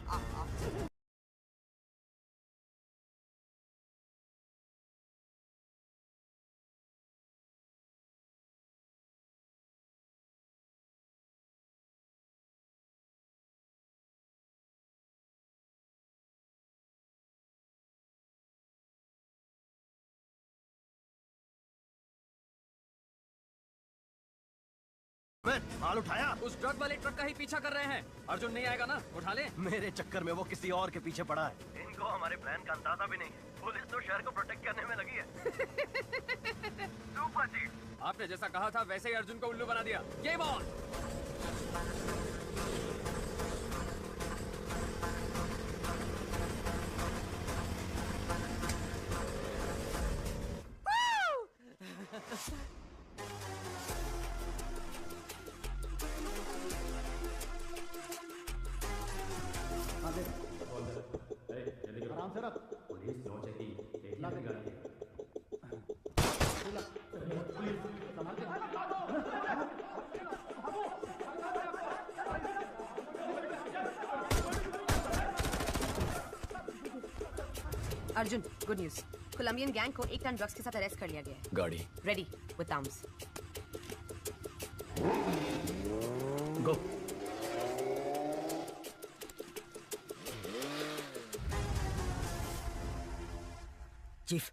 माल उठाया? उस ट्रक वाले ट्रक का ही पीछा कर रहे हैं। अर्जुन नहीं आएगा ना? उठा ले। मेरे चक्कर में वो किसी और के पीछे पड़ा है। इनको हमारे प्लान का अंदाजा भी नहीं है। पुलिस तो शहर को प्रोटेक्ट करने में लगी है। सुपर जी, आपने जैसा कहा था वैसे ही अर्जुन को उल्लू बना दिया। Game on. आराम से रख। Police no checking. Arjun, good news. Colombian gang को 1 टन ड्रग्स के साथ अरेस्ट कर लिया गया है। गाड़ी ready with arms. Go. Chief,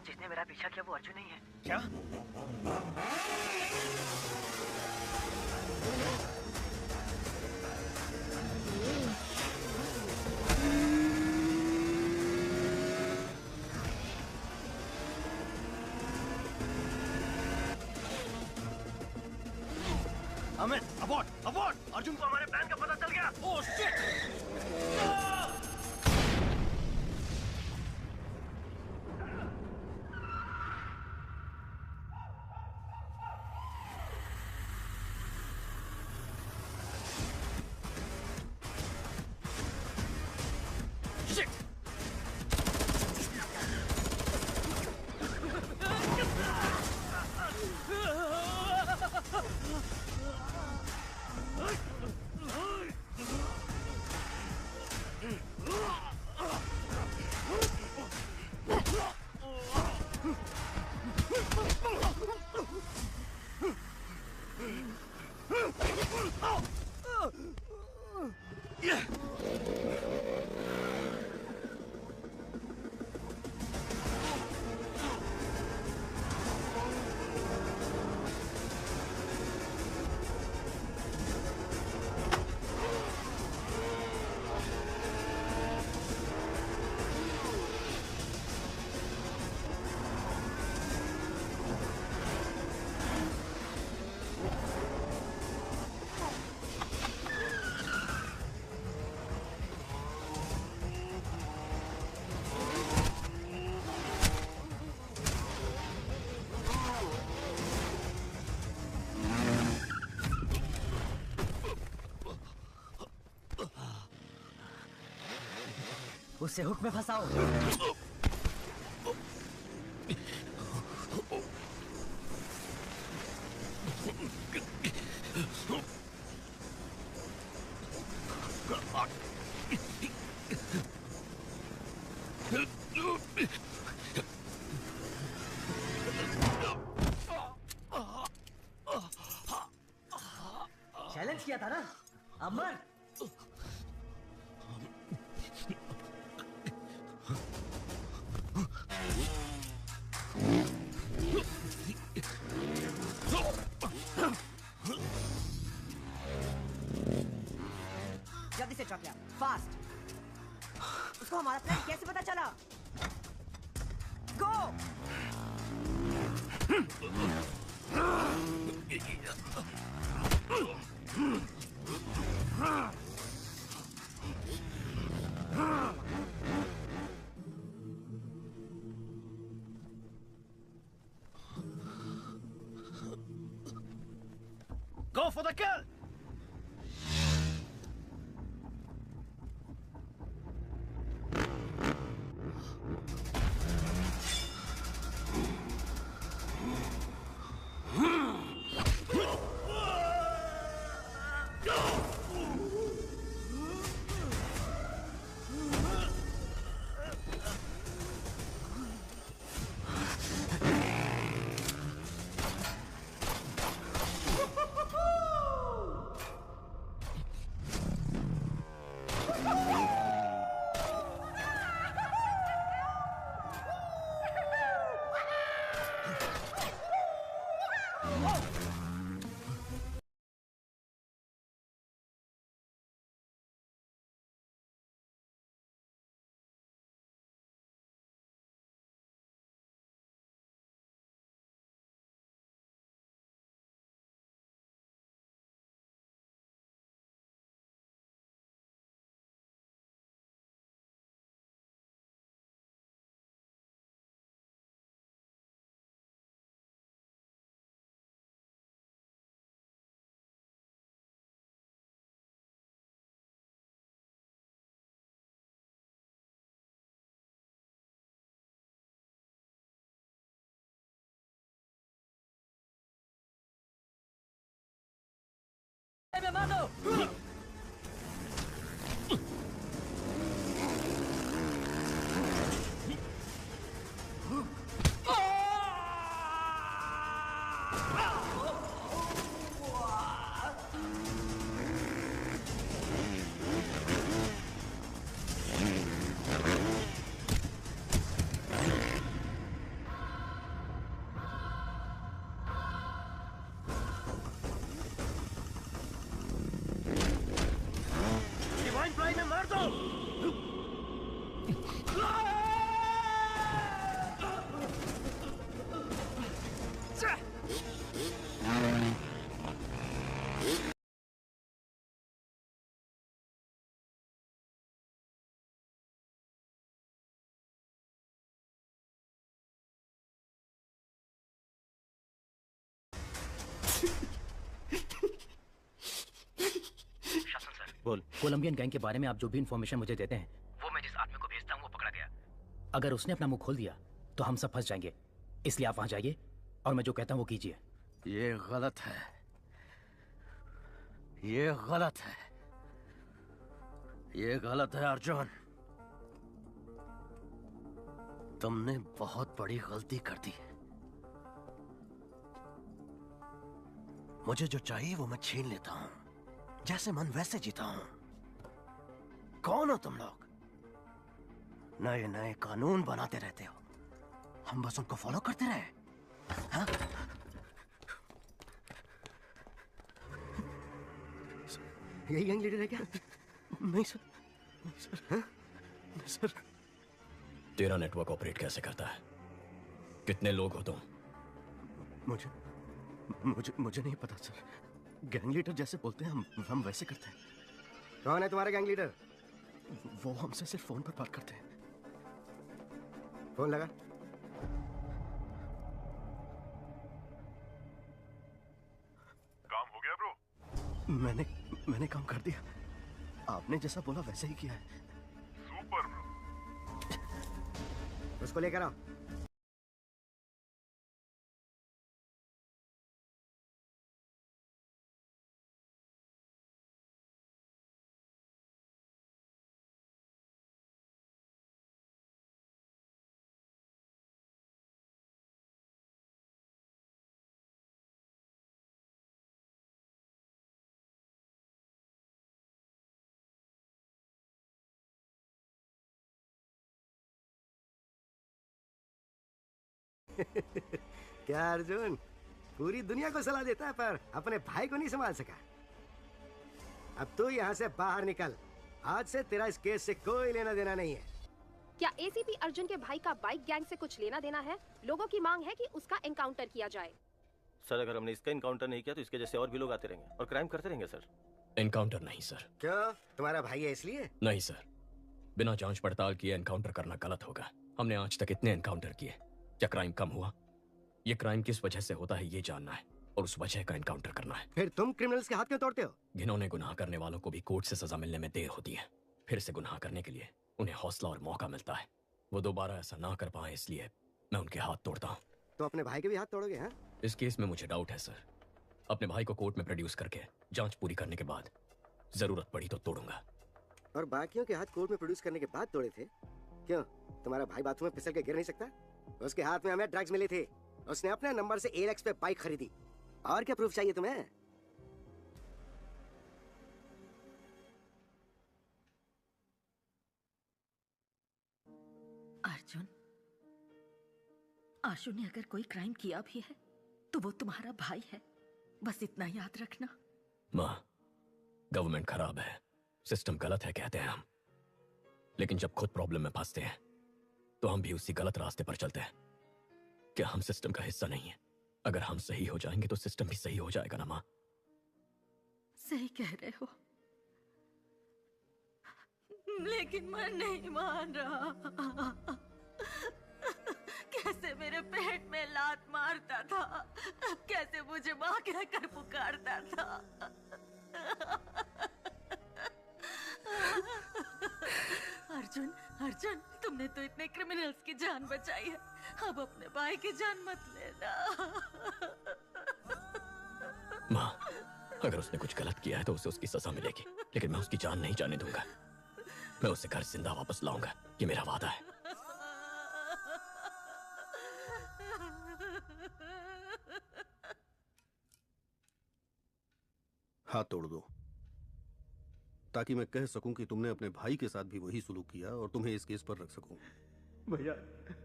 जिसने मेरा पीछा किया वो अर्जुन नहीं है। क्या? Amit, abort, abort! अर्जुन को हमारे प्लान का पता चल गया। Oh shit! उसे हुक में फंसाओ। चैलेंज किया था ना अमर। जल्दी से चौकिया, फास्ट। उसको हमारा प्लान कैसे पता चला? गो। Go for the kill! मार दो। बोल। कोलंबियन गैंग के बारे में आप जो भी इंफॉर्मेशन मुझे देते हैं वो मैं जिस आदमी को भेजता हूँ वो पकड़ा गया। अगर उसने अपना मुंह खोल दिया तो हम सब फंस जाएंगे, इसलिए आप वहां जाइए और मैं जो कहता हूँ वो कीजिए। ये गलत है, ये गलत है, ये गलत है अर्जुन। तुमने बहुत बड़ी गलती कर दी। मुझे जो चाहिए वो मैं छीन लेता हूं, जैसे मन वैसे जीता हूं। कौन हो तुम लोग? नए नए कानून बनाते रहते हो, हम बस उनको फॉलो करते रहे। हाँ? यही गैंग लीडर है क्या? नहीं सर, नहीं सर, हाँ? नहीं सर। तेरा नेटवर्क ऑपरेट कैसे करता है? कितने लोग हो तुम? मुझे मुझे मुझे नहीं पता सर। गैंग लीडर जैसे बोलते हैं हम वैसे करते हैं। कौन है तुम्हारा गैंग लीडर? वो हमसे सिर्फ फोन पर बात करते हैं। फोन लगा। काम हो गया ब्रो? मैंने काम कर दिया। आपने जैसा बोला वैसे ही किया है। Super bro. उसको लेकर आओ। क्या अर्जुन, पूरी दुनिया को सलाह देता है पर अपने भाई को नहीं संभाल सका। अब तू यहाँ से बाहर निकल। आज से तेरा इस केस से कोई लेना देना नहीं है। क्या एसीपी अर्जुन के भाई का बाइक गैंग से कुछ लेना देना है? लोगों की मांग है कि उसका एनकाउंटर किया जाए। सर, अगर हमने इसका इनकाउंटर नहीं किया तो इसके जैसे और भी लोग आते रहेंगे और क्राइम करते रहेंगे सर। एनकाउंटर नहीं सर। क्यों, तुम्हारा भाई है इसलिए? नहीं सर, बिना जांच पड़ताल किए एनकाउंटर करना गलत होगा। हमने आज तक इतने एनकाउंटर किए, क्या क्राइम कम हुआ? ये क्राइम किस वजह से होता है ये जानना है और उस वजह का एनकाउंटर करना है। फिर तुम क्रिमिनल्स के हाथ क्यों तोड़ते हो? घिनौने गुनाह करने वालों को भी कोर्ट से सजा मिलने में देर होती है। फिर से गुनाह करने के लिए उन्हें हौसला और मौका मिलता है। वो दोबारा ऐसा ना कर पाए इसलिए मैं उनके हाथ तोड़ता हूँ। तो अपने भाई के भी हाथ तोड़ोगे? हाँ, इस केस में मुझे डाउट है सर। अपने भाई को कोर्ट में प्रोड्यूस करके जांच पूरी करने के बाद जरूरत पड़ी तो तोड़ूंगा। और बाकियों के हाथ कोर्ट में प्रोड्यूस करने के बाद तोड़े थे? क्यों, तुम्हारा भाई बाथरूम में फिसल के गिर नहीं सकता? उसके हाथ में हमें ड्रग्स मिले थे। उसने अपने नंबर से एलेक्स पे बाइक खरीदी। और क्या प्रूफ चाहिए तुम्हें? अर्जुन, आशु ने अगर कोई क्राइम किया भी है तो वो तुम्हारा भाई है, बस इतना याद रखना। माँ, गवर्नमेंट खराब है, सिस्टम गलत है कहते हैं हम, लेकिन जब खुद प्रॉब्लम में फंसते हैं तो हम भी उसी गलत रास्ते पर चलते हैं। क्या हम सिस्टम का हिस्सा नहीं है? अगर हम सही हो जाएंगे तो सिस्टम भी सही हो जाएगा ना माँ? सही कह रहे हो, लेकिन मैं नहीं मान रहा। कैसे मेरे पेट में लात मारता था, कैसे मुझे माँ कहकर पुकारता था। अर्जुन, अर्जुन, तुमने तो इतने क्रिमिनल्स की जान बचाई है, अब अपने भाई की जान मत लेना। माँ, अगर उसने कुछ गलत किया है तो उसे उसकी सजा मिलेगी, लेकिन मैं उसकी जान नहीं जाने दूंगा। मैं उसे घर जिंदा वापस लाऊंगा, ये मेरा वादा है। हाथ तोड़ दो ताकि मैं कह सकूं कि तुमने अपने भाई के साथ भी वही सुलूक किया और तुम्हें इस केस पर रख सकूं। भैया,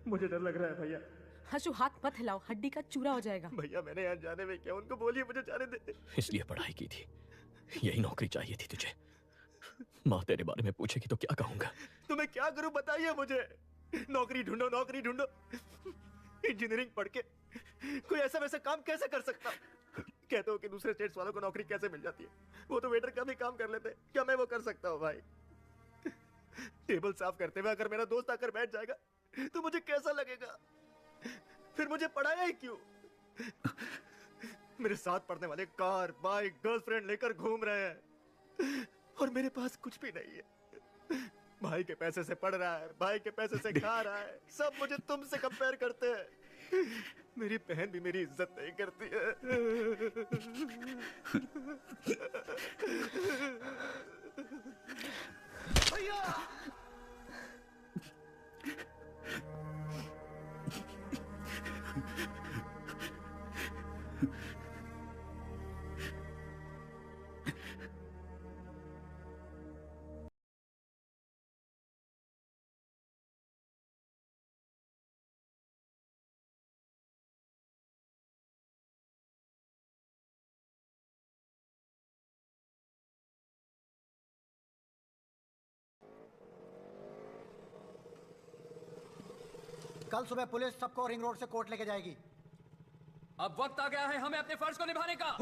मुझे डर लग रहा है भैया। हशु, हाथ मत हिलाओ, हड्डी का चूरा हो जाएगा। भैया, मैंने यहाँ जाने में क्या, उनको बोलिए मुझे जाने दे। इसलिए पढ़ाई की थी, यही नौकरी चाहिए थी तुझे। माँ तेरे बारे में पूछेगी तो क्या कहूंगा? तो मैं क्या करूं बताइए मुझे। नौकरी ढूंढो, नौकरी ढूंढो। इंजीनियरिंग पढ़ के कोई ऐसा वैसा काम कैसे कर सकता? कहते हो कि दूसरे स्टेट्स वालों को नौकरी कैसे मिल जाती है, वो तो वेटर का भी काम कर लेते हैं। क्या मैं वो कर सकता हूँ भाई? टेबल साफ करते हुए अगर मेरा दोस्त आकर बैठ जाएगा तो मुझे कैसा लगेगा? फिर मुझे पढ़ाया ही क्यों? मेरे साथ पढ़ने वाले कार, बाइक, गर्लफ्रेंड लेकर घूम रहे हैं और मेरे पास कुछ भी नहीं है। भाई के पैसे से पढ़ रहा है, भाई के पैसे से खा रहा है, सब मुझे तुमसे कंपेयर करते हैं। मेरी बहन भी मेरी इज्जत नहीं करती है। भैया, कल सुबह पुलिस सबको रिंग रोड से कोर्ट लेके जाएगी। अब वक्त आ गया है हमें अपने फर्ज को निभाने का।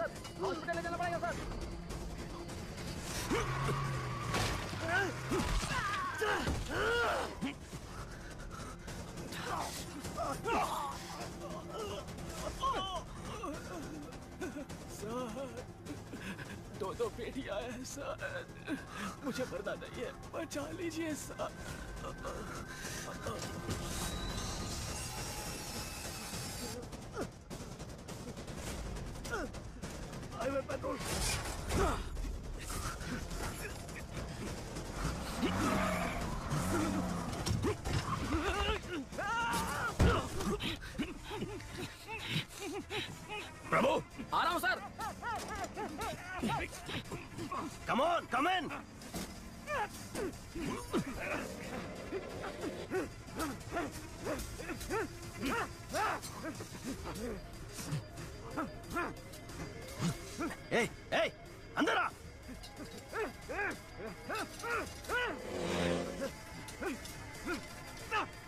सर हॉस्पिटल ले जाना पड़ेगा सर। दो बेटियां हैं सर, मुझे मरना नहीं है, बचा लीजिए सर। Highway patrol. प्रभु आ रहा हूँ सर। कम ऑन, कम इन। ए, ए, अंदर आ।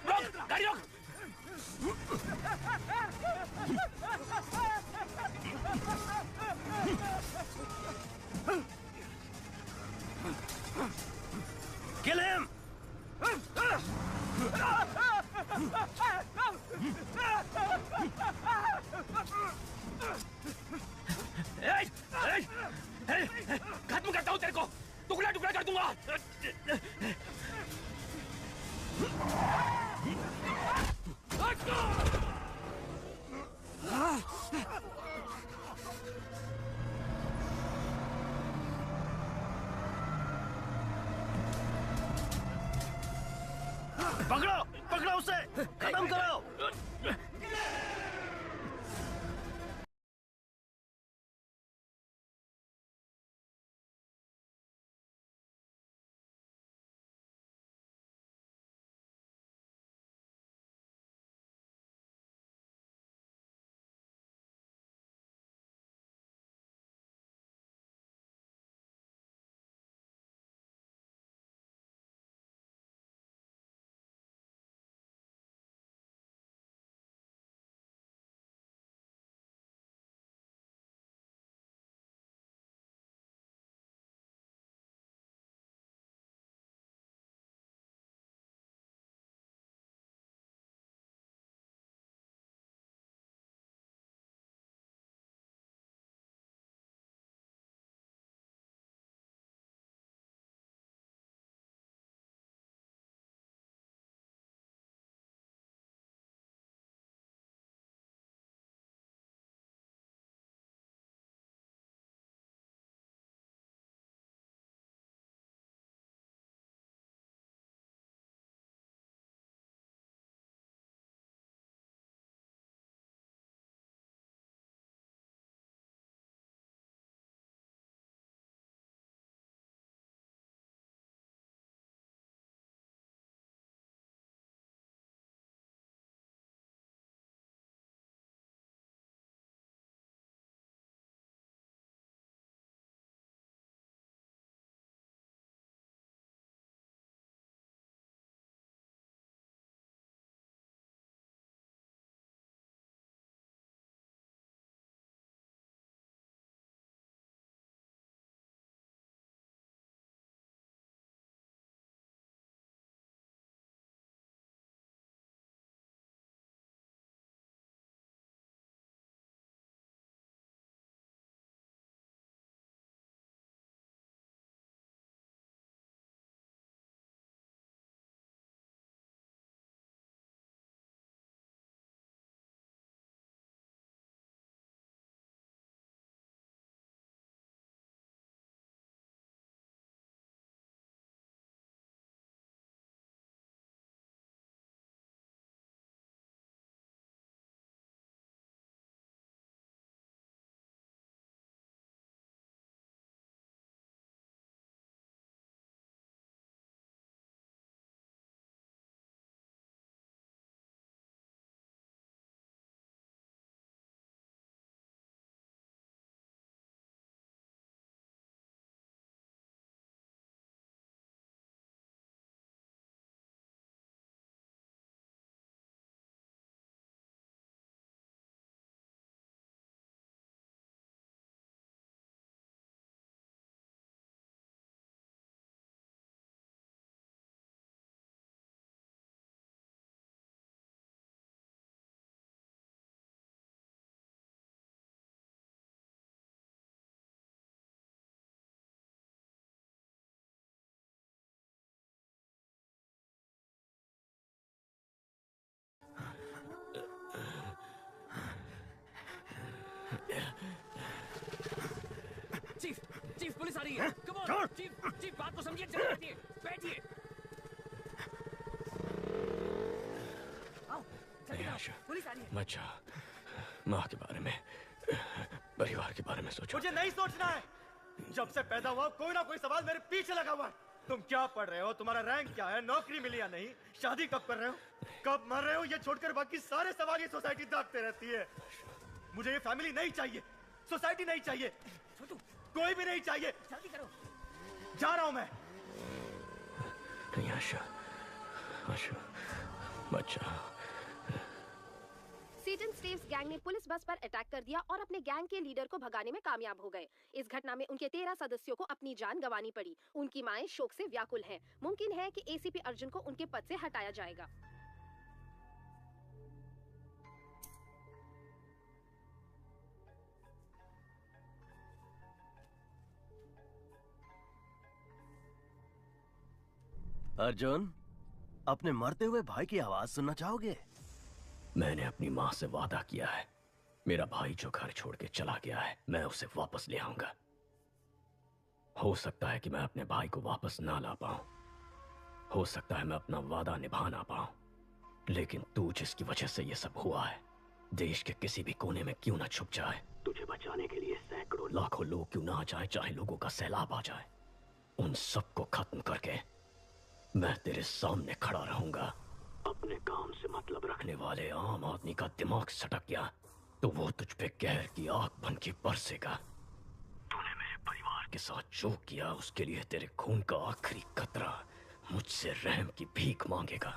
रोक, गाड़ी रोक। Kill him! खत्म करता हूँ तेरे को, टुकड़ा टुकड़ा कर दूंगा। पकड़ो, पकड़ो उसे, खत्म करो। चीफ बात तो समझिए, चल बैठिए, बैठिए। पुलिस आ रही है। बच्चा, माँ के बारे में, परिवार के बारे में सोचो। मुझे नहीं सोचना है। जब से पैदा हुआ कोई ना कोई सवाल मेरे पीछे लगा हुआ है। तुम क्या पढ़ रहे हो, तुम्हारा रैंक क्या है, नौकरी मिली या नहीं, शादी कब कर रहे हो, कब मर रहे हो, ये छोड़कर बाकी सारे सवाल ये सोसाइटी दागते रहती है। मुझे ये फैमिली नहीं चाहिए, सोसाइटी नहीं चाहिए, कोई भी नहीं चाहिए। जल्दी करो। जा रहा हूं मैं। नहीं आशा, आशा, बच्चा। सीटन स्टेव्स गैंग ने पुलिस बस पर अटैक कर दिया और अपने गैंग के लीडर को भगाने में कामयाब हो गए। इस घटना में उनके 13 सदस्यों को अपनी जान गंवानी पड़ी। उनकी माएं शोक से व्याकुल हैं। मुमकिन है कि एसीपी अर्जुन को उनके पद से हटाया जाएगा। अर्जुन, अपने मरते हुए भाई की आवाज सुनना चाहोगे? मैंने अपनी माँ से वादा किया है, मेरा भाई जो घर छोड़ के चला गया है, मैं उसे वापस ले आऊंगा। हो सकता है कि मैं अपने भाई को वापस ना ला पाऊं, हो सकता है मैं अपना वादा निभा ना पाऊं, लेकिन तू जिसकी वजह से ये सब हुआ है, देश के किसी भी कोने में क्यों ना छुप जाए, तुझे बचाने के लिए सैकड़ों लाखों लोग क्यों ना आ जाए, चाहे लोगों का सैलाब आ जाए, उन सबको खत्म करके मैं तेरे सामने खड़ा रहूंगा। अपने काम से मतलब रखने वाले आम आदमी का दिमाग सटक गया तो वो तुझ पे कहर की आग बन के बरसेगा। तूने मेरे परिवार के साथ जो किया उसके लिए तेरे खून का आखिरी कतरा मुझसे रहम की भीख मांगेगा।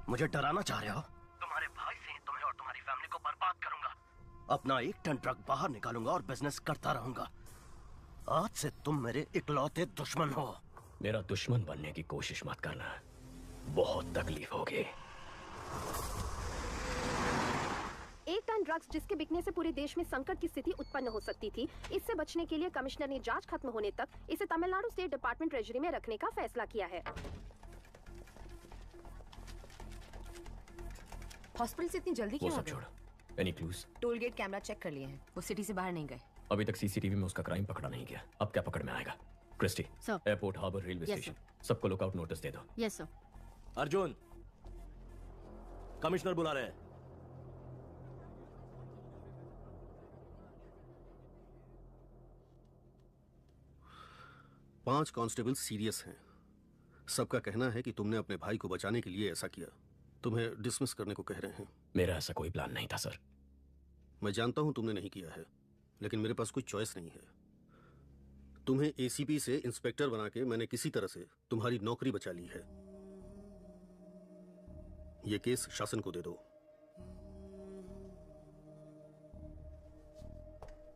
मुझे डराना चाह रहे हो? तुम्हारे भाई से ही तुम्हें और तुम्हारी फैमिली को बर्बाद करूंगा। अपना 1 टन ट्रक बाहर निकालूंगा और बिजनेस करता रहूंगा। आज से तुम मेरे इकलौते दुश्मन हो। मेरा दुश्मन बनने की कोशिश मत करना, बहुत तकलीफ होगी। 1 टन ड्रग्स जिसके बिकने से पूरे देश में संकट की स्थिति उत्पन्न हो सकती थी। इससे बचने के लिए कमिश्नर ने जांच खत्म होने तक इसे तमिलनाडु स्टेट डिपार्टमेंट ट्रेजरी में रखने का फैसला किया है। हॉस्पिटल से इतनी जल्दी क्यों आ गए? Any clues? Toll gate camera check कर लिए हैं, वो सिटी से बाहर नहीं गए। अभी तक सीसीटीवी में उसका क्राइम पकड़ा नहीं गया, अब क्या पकड़ में आएगा? Christie, airport, harbour, railway station, सबको लुकआउट नोटिस दे दो। यस सर। अर्जुन, कमिश्नर बुला रहे हैं। पांच कांस्टेबल सीरियस हैं। सबका कहना है कि तुमने अपने भाई को बचाने के लिए ऐसा किया। तुम्हें डिसमिस करने को कह रहे हैं। मेरा ऐसा कोई प्लान नहीं था सर। मैं जानता हूं तुमने नहीं किया है, लेकिन मेरे पास कोई चॉइस नहीं है। तुम्हें एसीपी से इंस्पेक्टर बना के मैंने किसी तरह से तुम्हारी नौकरी बचा ली है। ये केस शासन को दे दो।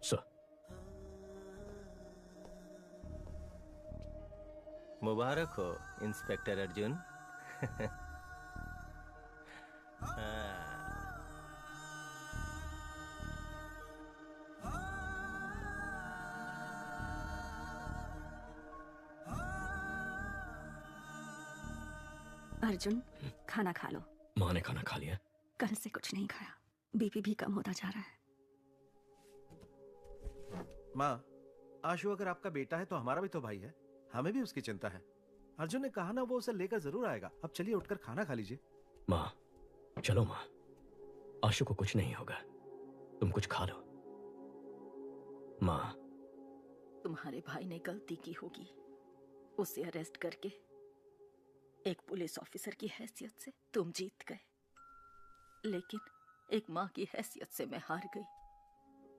सर। मुबारक हो इंस्पेक्टर अर्जुन। अर्जुन, खाना खा लो। माँ ने खाना खा लिया? कल से कुछ नहीं खाया, बीपी भी कम होता जा रहा है। माँ, आशु अगर आपका बेटा है तो हमारा भी तो भाई है, हमें भी उसकी चिंता है। अर्जुन ने कहा ना वो उसे लेकर जरूर आएगा। अब चलिए उठकर खाना खा लीजिए। माँ, चलो माँ, आशु को कुछ नहीं होगा, तुम कुछ खा लो। माँ, तुम्हारे भाई ने गलती की होगी, उसे अरेस्ट करके। एक पुलिस ऑफिसर की हैसियत से तुम जीत गए, लेकिन एक माँ की हैसियत से मैं हार गई।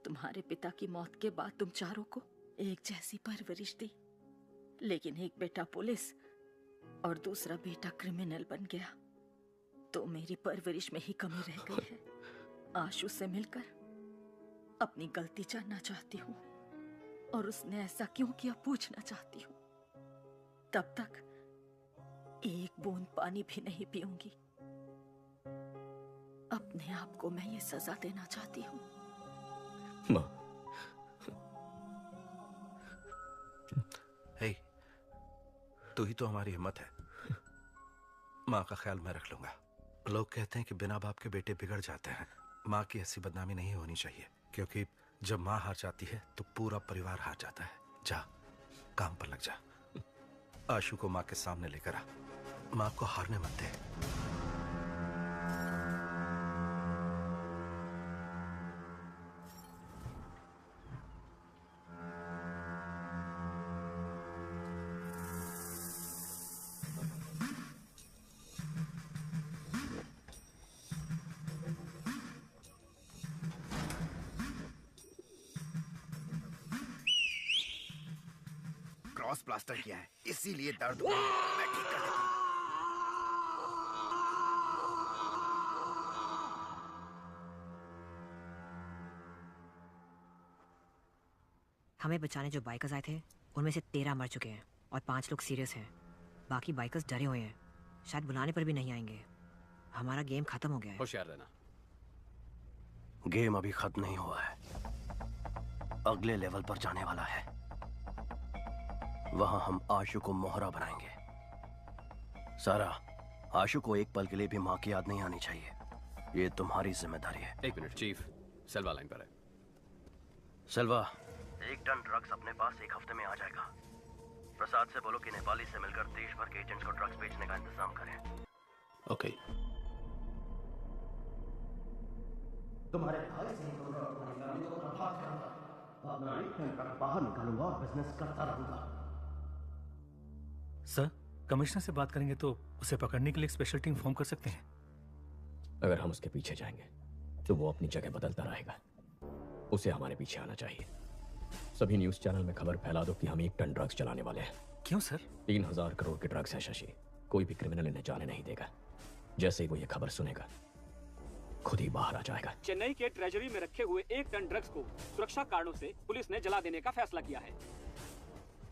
तुम्हारे पिता की मौत के बाद तुम चारों को एक जैसी परवरिश दी, लेकिन एक बेटा पुलिस और दूसरा बेटा क्रिमिनल बन गया, तो मेरी परवरिश में ही कमी रह गई है। आशु से मिलकर अपनी गलती जानना चाहती हूँ और उसने ऐसा क्यों किया पूछना चाहती हूँ। तब तक एक बूंद पानी भी नहीं पीऊंगी। अपने आप को मैं ये सजा देना चाहती हूँ। माँ। हे, तू ही तो हमारी हिम्मत है। माँ का ख्याल मैं रख लूंगा। लोग कहते हैं कि बिना बाप के बेटे बिगड़ जाते हैं। माँ की ऐसी बदनामी नहीं होनी चाहिए, क्योंकि जब माँ हार जाती है तो पूरा परिवार हार जाता है। जा, काम पर लग जा। आशु को माँ के सामने लेकर आ। माँ को हारने मत दे। क्रॉस प्लास्टर किया है, इसीलिए दर्द हुआ। मैं ठीक कर देता हूँ। हमें बचाने जो बाइकर्स आए थे उनमें से 13 मर चुके हैं और 5 लोग सीरियस हैं। बाकी बाइकर्स डरे हुए हैं, शायद बुलाने पर भी नहीं आएंगे। हमारा गेम खत्म हो गया है। होशियार रहना। गेम अभी खत्म नहीं हुआ है, अगले लेवल पर जाने वाला है। वहां हम आशु को मोहरा बनाएंगे। सारा, आशु को एक पल के लिए भी मां की याद नहीं आनी चाहिए। ये तुम्हारी जिम्मेदारी है। एक मिनट चीफ, सेल्वा लाइन पर है। सेल्वा, 1 टन ड्रग्स अपने पास 1 हफ्ते में आ जाएगा। प्रसाद से बोलो कि नेपाली से मिलकर देश भर के एजेंट्स को ड्रग्स बेचने का इंतजाम करें। ओके। तुम्हारे भाई से तुम्हारी फैमिली को बर्बाद करूंगा। अपना 1 टन ट्रक बाहर निकालूंगा और बिजनेस करता रहूंगा। सर, कमिश्नर से बात करेंगे तो उसे पकड़ने के लिए एक स्पेशल टीम फॉर्म कर सकते हैं। अगर हम उसके पीछे जाएंगे तो वो अपनी जगह बदलता रहेगा। उसे हमारे पीछे आना चाहिए। सभी न्यूज चैनल में खबर फैला दो कि हम 1 टन ड्रग्स चलाने वाले हैं। क्यों सर? 3000 करोड़ के ड्रग्स है शशि। कोई भी क्रिमिनल इन्हें जाने नहीं देगा। जैसे ही वो ये खबर सुनेगा खुद ही बाहर आ जाएगा। चेन्नई के ट्रेजरी में रखे हुए 1 टन ड्रग्स को सुरक्षा कारणों से पुलिस ने जला देने का फैसला किया है।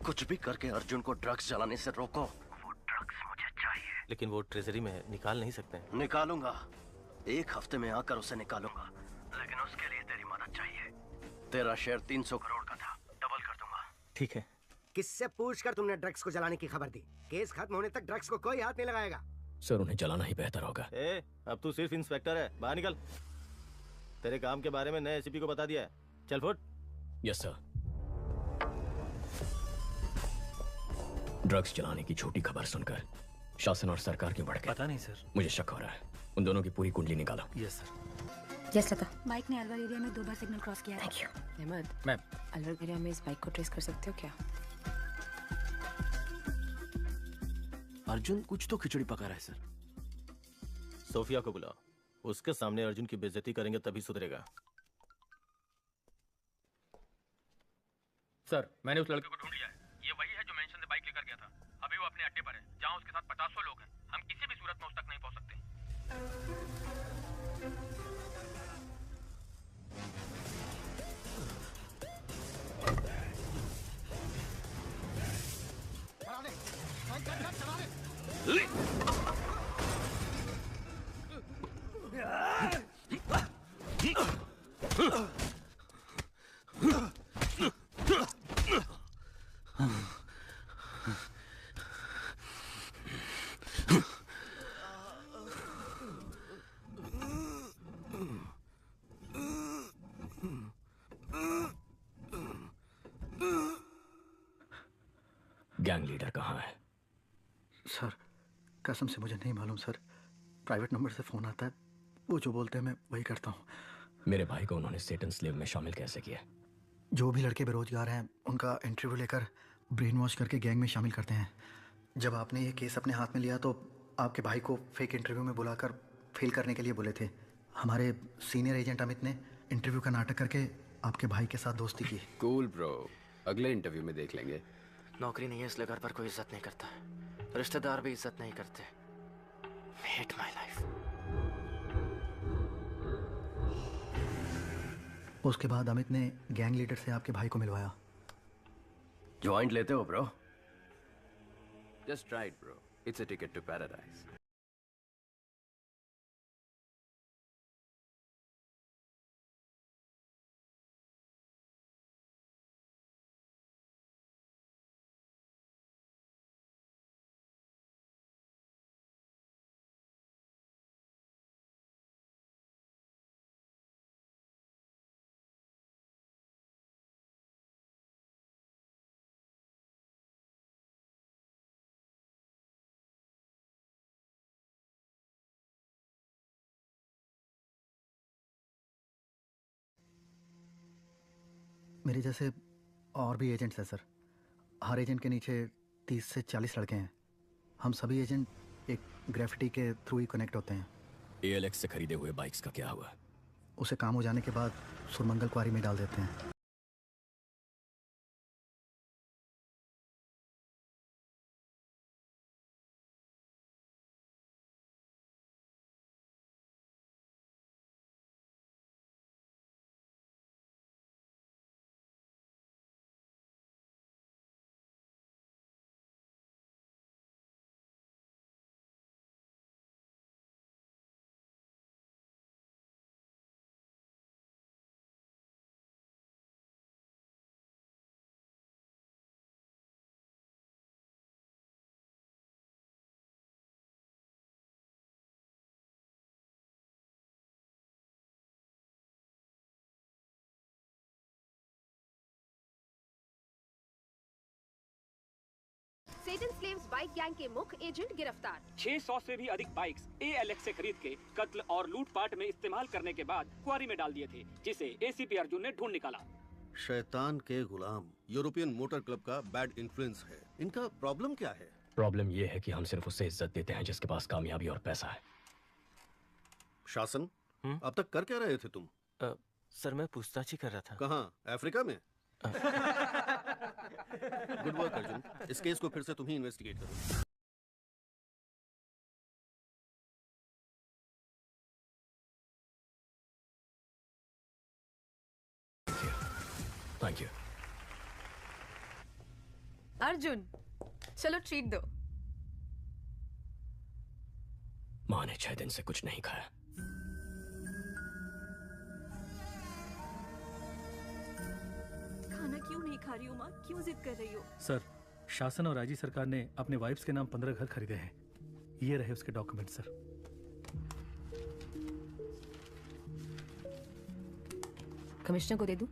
कुछ भी करके अर्जुन को ड्रग्स चलाने से रोको। वो ड्रग्स मुझे चाहिए। लेकिन वो ट्रेजरी में है, निकाल नहीं सकते। निकालूंगा, 1 हफ्ते में आकर उसे निकालूंगा। लेकिन उसके लिए तेरी मदद चाहिए। तेरा शेयर 300 करोड़ का था, डबल कर दूंगा। ठीक है। किससे पूछकर तुमने ड्रग्स को जलाने की खबर दी? केस खत्म होने तक ड्रग्स को कोई हाथ नहीं लगाएगा। सर, उन्हें जलाना ही बेहतर होगा। अब तू सिर्फ इंस्पेक्टर है, बाहर निकल। तेरे काम के बारे में नए एसीपी को बता दिया है। चल फुट। Yes sir. ड्रग्स चलाने की झूठी खबर सुनकर शासन और सरकार क्यों बढ़ गए? पता नहीं सर। मुझे शक हो रहा है। उन दोनों की पूरी कुंडली निकालो। Yes sir. यस लता। बाइक ने अलवर एरिया में 2 बार सिग्नल क्रॉस किया है। Thank you. Ahmed, ma'am, Alwar area में इस बाइक को ट्रेस कर सकते हो क्या? अर्जुन कुछ तो खिचड़ी पका रहा है सर। सोफिया को बुलाओ। उसके सामने अर्जुन की बेइज्जती करेंगे तभी सुधरेगा। सर, मैंने उस लड़के को ढूंढ लिया है। ये वही है जो मेंशन से बाइक लेकर गया था। अभी वो अपने अड्डे पर है, जहां उसके साथ 50 लोग हैं। हम किसी भी सूरत में उस तक नहीं पहुंच सकते। गैंग लीडर कहाँ है? सर, कसम से मुझे नहीं मालूम सर। प्राइवेट नंबर से फोन आता है, वो जो बोलते हैं मैं वही करता हूँ। मेरे भाई को उन्होंने सेटन स्लेव में शामिल कैसे किया? जो भी लड़के बेरोजगार हैं उनका इंटरव्यू लेकर ब्रेन वॉश करके गैंग में शामिल करते हैं। जब आपने ये केस अपने हाथ में लिया तो आपके भाई को फेक इंटरव्यू में बुलाकर फेल करने के लिए बोले थे। हमारे सीनियर एजेंट अमित ने इंटरव्यू का नाटक करके आपके भाई के साथ दोस्ती की। कूल ब्रो, अगले इंटरव्यू में देख लेंगे। नौकरी नहीं है इसलिए घर पर कोई इज्जत नहीं करता। रिश्तेदार भी इज्जत नहीं करते। Hate my life. उसके बाद अमित ने गैंग लीडर से आपके भाई को मिलवाया। ज्वाइंट लेते हो bro? Just try it, bro. It's a ticket to paradise. मेरे जैसे और भी एजेंट्स हैं सर। हर एजेंट के नीचे 30 से 40 लड़के हैं। हम सभी एजेंट एक ग्रेफिटी के थ्रू ही कनेक्ट होते हैं। ALX से खरीदे हुए बाइक्स का क्या हुआ? उसे काम हो जाने के बाद सुरमंगल क्वारी में डाल देते हैं। सेटन स्लेव्स बाइक गैंग के मुख्य एजेंट गिरफ्तार। 600 से भी अधिक बाइक्स ALX से खरीद के कत्ल और लूटपाट में इस्तेमाल करने के बाद क्वारी में डाल दिए थे, जिसे ACP अर्जुन ने ढूंढ निकाला। शैतान के गुलाम यूरोपियन मोटर क्लब का बैड इन्फ्लुएंस है। इनका प्रॉब्लम क्या है? प्रॉब्लम ये है कि हम सिर्फ उससे इज्जत देते हैं जिसके पास कामयाबी और पैसा है। शासन, अब तक कर क्या रहे थे तुम? सर मैं पूछताछ ही कर रहा था। कहाँ? अफ्रीका में? Good work Arjun. इस केस को फिर से तुम ही इन्वेस्टिगेट करो। Thank you. अर्जुन, चलो ट्रीट दो। माँ ने 6 दिन से कुछ नहीं खाया। खाना क्यों नहीं खा रही हो माँ? क्यों जिद कर रही हो? सर, शासन और राज्य सरकार ने अपने वाइफ्स के नाम 15 घर खरीदे हैं। ये रहे उसके डॉक्यूमेंट सर। कमिश्नर को दे दूं?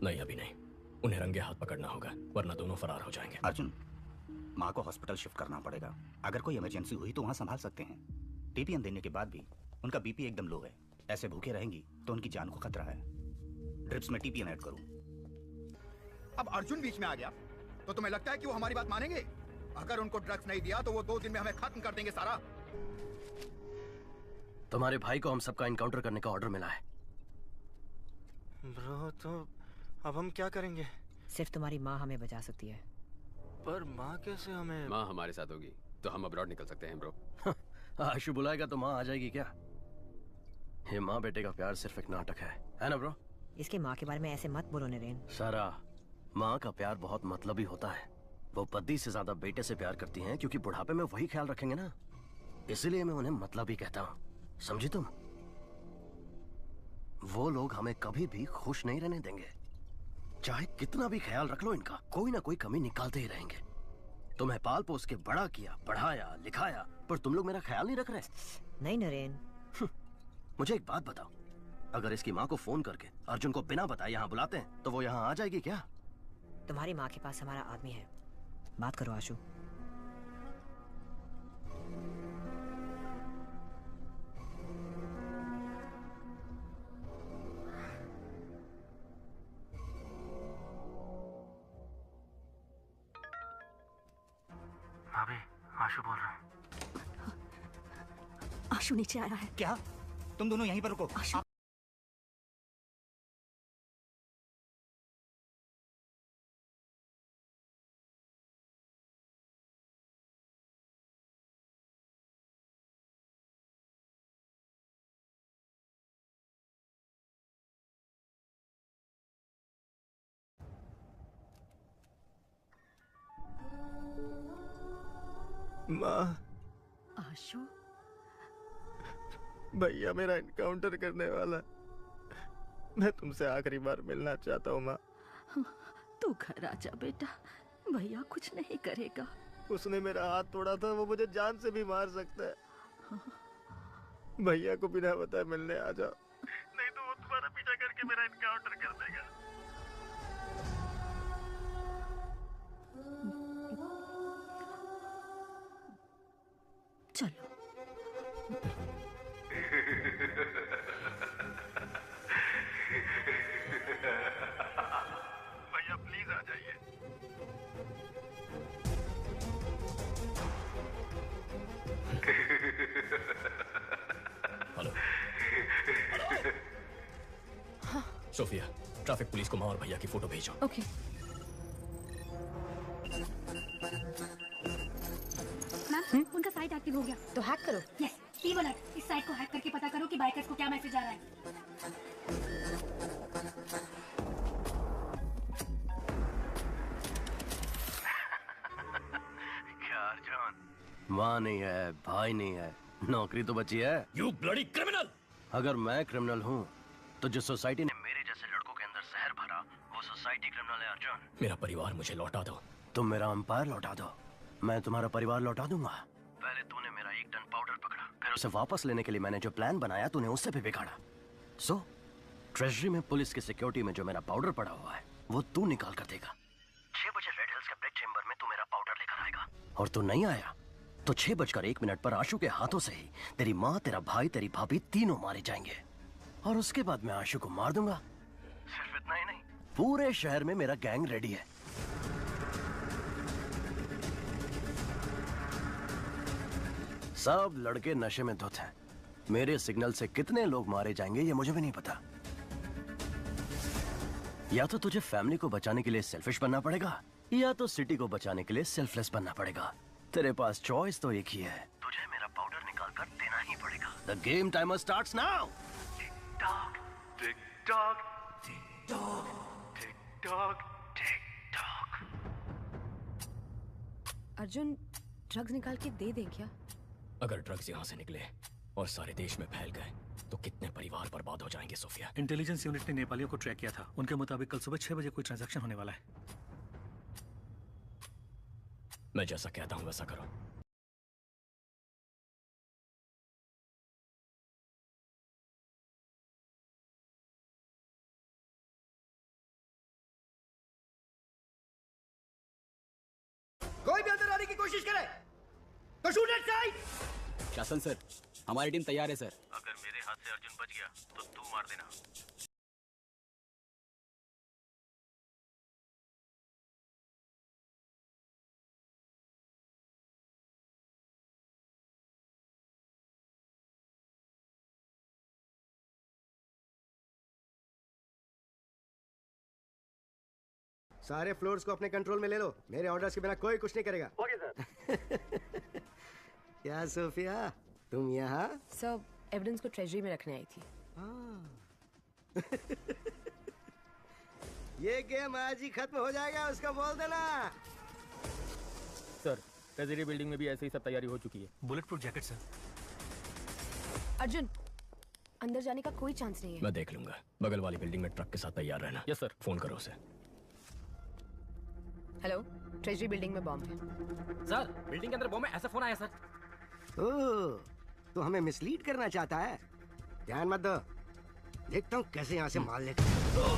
नहीं, अभी नहीं। उन्हें रंगे हाथ पकड़ना होगा, वरना दोनों फरार हो जाएंगे। अर्जुन, माँ को हॉस्पिटल शिफ्ट करना पड़ेगा। अगर कोई इमरजेंसी हुई तो वहाँ संभाल सकते हैं। TPN देने के बाद भी उनका BP एकदम लो है। ऐसे भूखे रहेंगी तो उनकी जान को खतरा है। ड्रिप्स में TPN ऐड करूं। अब अर्जुन बीच में आ गया तो तुम्हें लगता है कि वो हमारी बात मानेंगे? अगर उनको ड्रग्स नहीं दिया तो वो 2 दिन में हमें खत्म कर देंगे सारा। तुम्हारे भाई को हम सबका इनकाउंटर करने का ऑर्डर मिला है। ब्रो, तो अब हम क्या करेंगे? सिर्फ तुम्हारी माँ हमें बचा सकती है। पर माँ कैसे हमें? माँ हमारे साथ होगी तो हम अब्रॉड निकल सकते हैं ब्रो। आशु बुलाएगा तो माँ आ जाएगी क्या? ये माँ बेटे का प्यार सिर्फ एक नाटक है ना ब्रो? इसके माँ के बारे में ऐसे मत बोलो नरेन। सारा, माँ का प्यार बहुत मतलबी होता है। वो पति से ज्यादा बेटे से प्यार करती हैं क्योंकि बुढ़ापे में वही ख्याल रखेंगे ना। इसीलिए मैं उन्हें मतलबी कहता हूँ, समझी तुम? वो लोग हमें कभी भी खुश नहीं रहने देंगे। चाहे कितना भी ख्याल रख लो इनका, कोई ना कोई कमी निकालते ही रहेंगे। तुम्हें पाल पोस के बड़ा किया, पढ़ाया, लिखाया, पर तुम लोग मेरा ख्याल नहीं रख रहे। नहीं नरेन। मुझे एक बात बताओ, अगर इसकी माँ को फोन करके अर्जुन को बिना बताए यहाँ बुलाते हैं तो वो यहाँ आ जाएगी क्या? तुम्हारी माँ के पास हमारा आदमी है, बात करो आशु। भाभी, आशु बोल रहा हूँ। आशु नीचे आया है। क्या? तुम दोनों यहीं पर रुको। आशु। माँ। आशु। भैया मेरा इनकाउंटर करने वाला है। मैं तुमसे आखिरी बार मिलना चाहता हूँ माँ। तू घर आजा बेटा, भैया कुछ नहीं करेगा। उसने मेरा हाथ तोड़ा था, वो मुझे जान से भी मार सकता है। भैया को बिना बताए मिलने आ जाओ, नहीं तो वो तुम्हारा पीछा करके मेरा इनकाउंटर कर देगा। चलो। सोफिया, ट्रैफिक पुलिस को माँ और भैया की फोटो भेजो। ओके। मैम उनका साइट एक्टिव हो गया। तो हैक करो। यस, टीम अलर्ट, इस साइट को हैक करके पता करो कि बाइकर्स को क्या मैसेज आ रहा है। क्या अर्जुन? माँ नहीं है, भाई नहीं है, नौकरी तो बची है। You bloody criminal! अगर मैं क्रिमिनल हूँ तो जो सोसाइटी ने मेरे जैसे लड़कों के अंदर जहर भरा, वो सोसाइटी क्रिमिनल है अर्जुन। मेरा परिवार मुझे लौटा दो। तुम मेरा अंपायर लौटा दो, मैं तुम्हारा परिवार लौटा दूंगा। पहले तूने मेरा 1 टन पाउडर पकड़ा, फिर उसे वापस लेने के लिए मैंने जो प्लान बनाया तूने उससे भी बिगाड़ा। सो ट्रेजरी में पुलिस की सिक्योरिटी में जो मेरा पाउडर पड़ा हुआ है वो तू निकाल कर देगा। 6 बजे रेड हिल्स के ब्रेक चेंबर में तू मेरा पाउडर लेकर आएगा, और तू नहीं आया तो 6:01 पर आशु के हाथों से ही तेरी माँ, तेरा भाई, तेरी भाभी तीनों मारे जाएंगे, और उसके बाद मैं आशु को मार दूंगा। सिर्फ इतना ही नहीं, पूरे शहर में मेरा गैंग रेडी है। सब लड़के नशे में धुत हैं। मेरे सिग्नल से कितने लोग मारे जाएंगे ये मुझे भी नहीं पता। या तो तुझे फैमिली को बचाने के लिए सेल्फिश बनना पड़ेगा, या तो सिटी को बचाने के लिए सेल्फलेस बनना पड़ेगा। तेरे पास चॉइस तो एक ही है, तुझे मेरा पाउडर निकाल कर देना ही पड़ेगा। The game timer starts now. Tick tock, tick tock, tick tock, tick tock, tick tock. Arjun, drugs निकाल के दे दें क्या? अगर ड्रग्स यहाँ से निकले और सारे देश में फैल गए तो कितने परिवार बर्बाद हो जाएंगे सोफिया। इंटेलिजेंस यूनिट ने नेपालियों को ट्रैक किया था। उनके मुताबिक कल सुबह 6 बजे कोई ट्रांजैक्शन होने वाला है। मैं जैसा कहता हूँ वैसा करो। कोई भी अंदर आने की कोशिश करे तो शूट एट साइड। शासन सर, हमारी टीम तैयार है सर। अगर मेरे हाथ से अर्जुन बच गया तो तू मार देना। सारे फ्लोर्स को अपने कंट्रोल में ले लो। मेरे ऑर्डर्स के बिना कोई कुछ नहीं करेगा। Okay sir. क्या सोफिया, तुम यहाँ? सर, एविडेंस को ट्रेजरी में रखने आई थी। ये गेम आज ही खत्म हो जाएगा, उसका बोल देना। सर, ट्रेजरी बिल्डिंग में भी ऐसे ही सब तैयारी हो चुकी है। Bullet proof jacket sir. Arjun, अंदर जाने का कोई चांस नहीं है। मैं देख लूंगा। बगल वाली बिल्डिंग में ट्रक के साथ तैयार रहना। Yes sir. फोन करो उसे। हेलो, ट्रेजरी बिल्डिंग में बॉम्ब है। सर, बिल्डिंग के अंदर बॉम्ब है, ऐसा फोन आया सर। ओह, तो हमें मिसलीड करना चाहता है। ध्यान मत दो, देखता हूँ कैसे यहाँ से माल लेकर।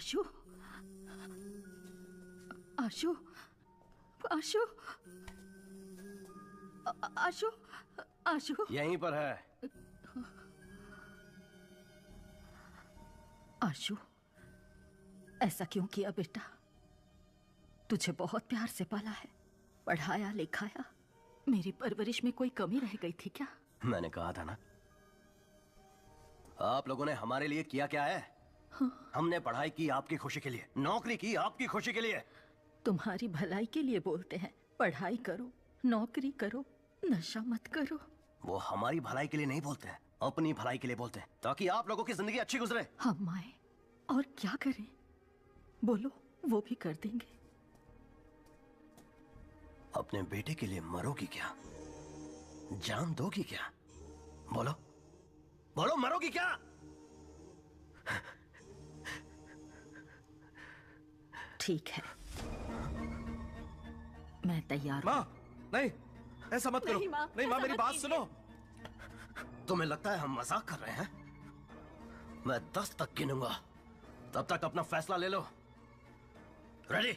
आशु, आशु, आशु, आशु, आशु। यहीं पर है। आशु, ऐसा क्यों किया बेटा? तुझे बहुत प्यार से पाला है, पढ़ाया लिखाया। मेरी परवरिश में कोई कमी रह गई थी क्या? मैंने कहा था ना, आप लोगों ने हमारे लिए किया क्या है? हमने पढ़ाई की आपकी खुशी के लिए, नौकरी की आपकी खुशी के लिए। तुम्हारी भलाई के लिए बोलते हैं, पढ़ाई करो, नौकरी करो, नशा मत करो। वो हमारी भलाई के लिए नहीं बोलते हैं, अपनी भलाई के लिए बोलते हैं, ताकि आप लोगों की जिंदगी अच्छी गुजरे। हम आए और क्या करें? बोलो, वो भी कर देंगे। अपने बेटे के लिए मरोगी क्या? जान दोगी क्या? बोलो, बोलो, मरोगी क्या? ठीक है, मैं तैयार। माँ, नहीं, ऐसा मत करो। नहीं माँ, नहीं माँ, ऐसा मेरी मत बात कीजिए। सुनो। तुम्हें लगता है हम मजाक कर रहे हैं? मैं 10 तक गिनूंगा, तब तक अपना फैसला ले लो। रेडी?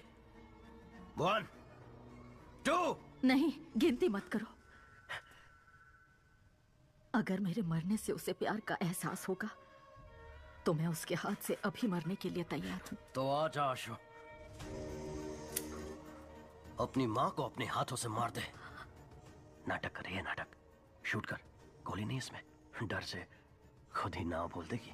1, 2। नहीं, गिनती मत करो। अगर मेरे मरने से उसे प्यार का एहसास होगा तो मैं उसके हाथ से अभी मरने के लिए तैयार हूँ। तो आजा आशु, अपनी माँ को अपने हाथों से मार दे। नाटक कर रही है, नाटक। शूट कर, गोली नहीं इसमें। डर से खुद ही ना बोल देगी।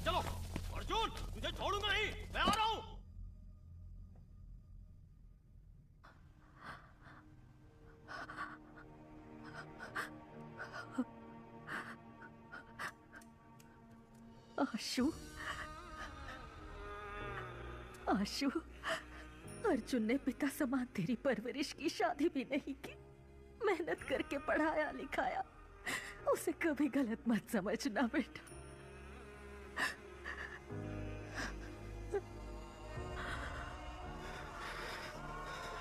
चलो अर्जुन, तुझे छोड़ूंगा नहीं, मैं आ रहा हूं। आशु, आशु, अर्जुन ने पिता समान तेरी परवरिश की, शादी भी नहीं की, मेहनत करके पढ़ाया लिखाया। उसे कभी गलत मत समझना बेटा।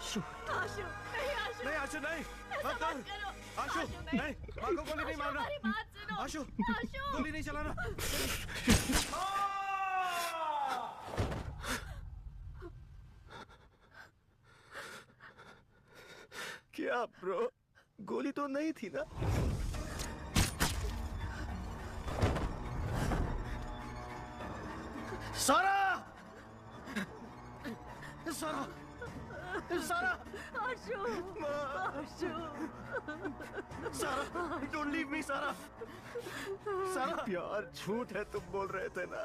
आशु, नहीं आशु, नहीं आशु, नहीं, मत कर। आशु, नहीं, माँ को गोली नहीं मारना। आशु, गोली नहीं चलाना। क्या ब्रो, गोली तो नहीं थी ना? सारा, सारा, सारा, आशु, आशु, सारा, डोंट लीव मी सारा। सारा, यार झूठ है तुम बोल रहे थे ना,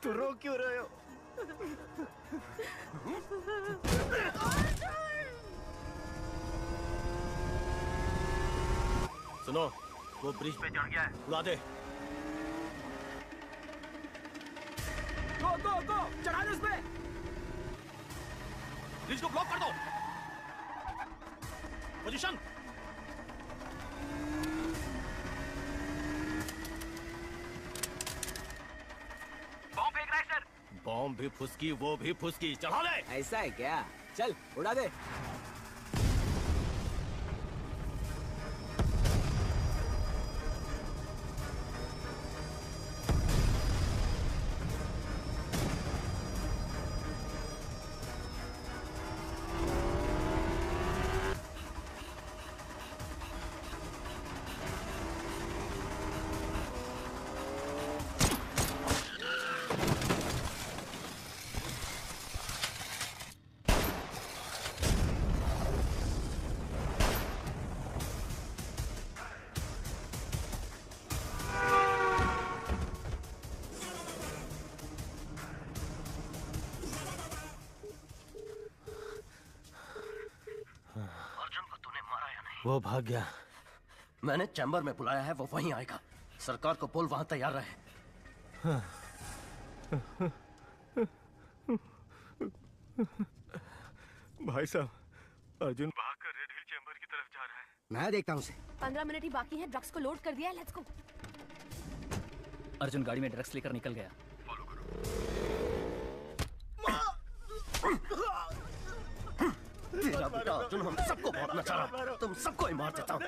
तो रो क्यों रहे हो? सुनो, वो ब्रिज पे चढ़ गया है, उड़ा दे। गो गो गो, चढ़ा दो उस पे। ब्रिज को ब्लॉक कर दो। पोजीशन। बॉम्ब फेंक रहा है सर। बॉम्ब भी फुसकी, वो भी फुसकी, चढ़ा ले। ऐसा है क्या? चल उड़ा दे। वो भाग गया। मैंने चैम्बर में बुलाया है, वो वहीं आएगा। सरकार को बोल वहां तैयार रहे। भाई साहब, अर्जुन भागकर रेड हिल चैम्बर की तरफ जा रहा है। मैं देखता हूँ उसे। 15 मिनट ही बाकी हैं, ड्रग्स को लोड कर दिया है, लेट्स गो। अर्जुन गाड़ी में ड्रग्स लेकर निकल गया। तेरा बेटा अर्जुन हम सबको बहुत नचा रहा है। तुम सबको ही मार देता हूँ।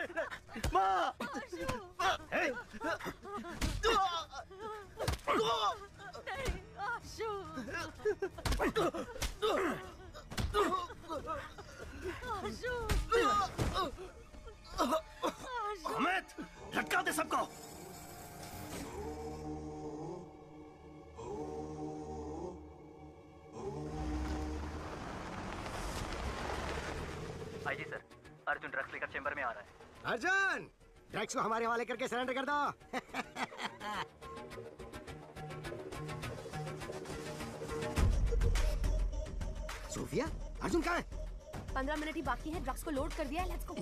अमित, लटका दे सबको। आईजी सर, अर्जुन ड्रग्स लेकर चेंबर में आ रहा है। अर्जुन, ड्रग्स को हमारे हवाले करके सरेंडर कर दो। सोफिया, अर्जुन कहाँ है? 15 मिनट ही बाकी हैं, ड्रग्स को लोड कर दिया है, लेट्स गो।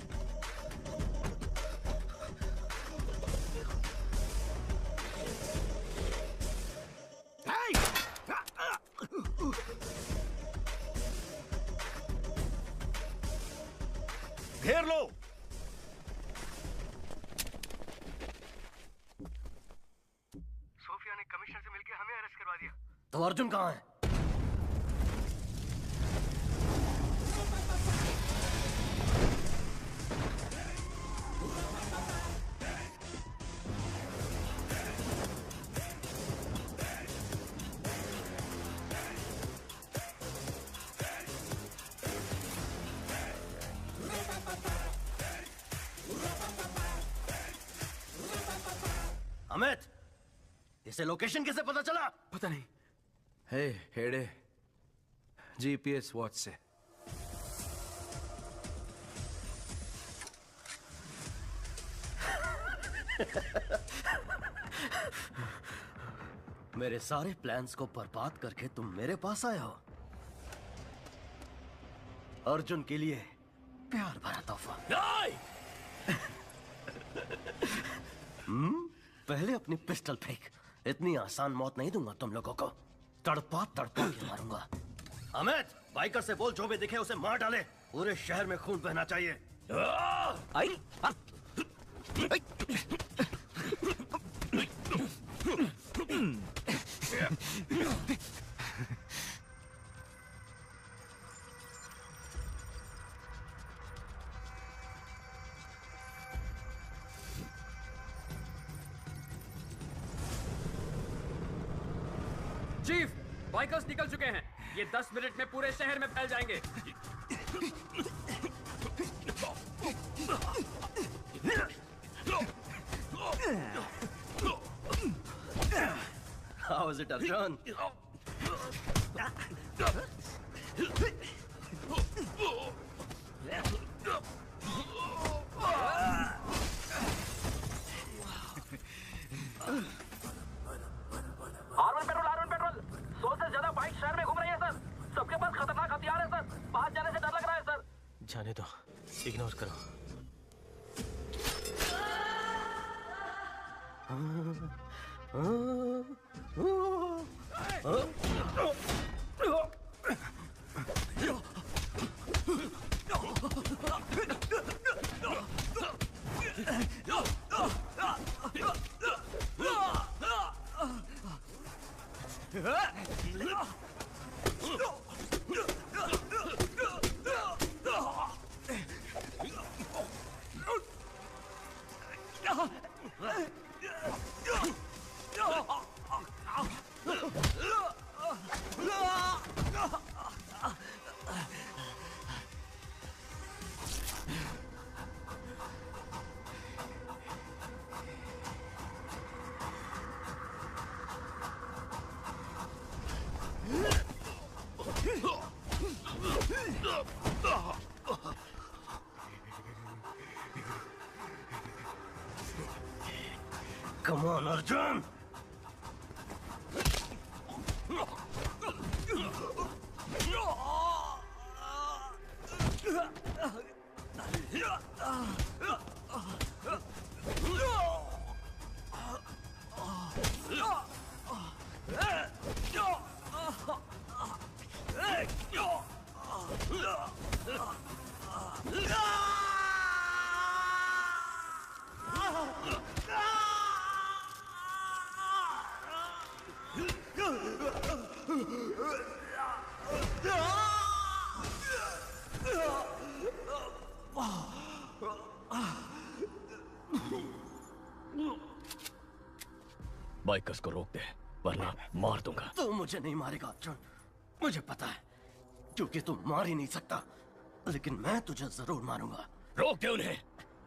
घेर लो। सोफिया ने कमिश्नर से मिलकर हमें अरेस्ट करवा दिया। तो अर्जुन कहाँ है? अमित, इसे लोकेशन कैसे पता चला? पता नहीं। हे हेडे, जीपीएस वॉच से। मेरे सारे प्लान्स को बर्बाद करके तुम मेरे पास आए हो। अर्जुन के लिए प्यार भरा तोहफा। पहले अपनी पिस्टल फेंक। इतनी आसान मौत नहीं दूंगा तुम लोगों को। तड़पा तड़पा के मारूंगा। अमित, बाइकर से बोल जो भी दिखे उसे मार डाले। पूरे शहर में खून बहना चाहिए। चीफ, बाइकर्स निकल चुके हैं। ये 10 मिनट में पूरे शहर में फैल जाएंगे। How is it, Arjun? Arman petrol 100 से ज्यादा बाइक शहर में घूम रही है सर। सबके पास खतरनाक हथियार है सर। बाहर जाने से डर लग रहा है सर। जाने दो, इग्नोर करो। Come on, Arjun! बाइकर्स को रोक दे वरना मार दूंगा। तू मुझे नहीं मारेगा अर्जुन, मुझे पता है, क्योंकि तू मार ही नहीं सकता, लेकिन मैं तुझे जरूर मारूंगा। रोक दे उन्हें।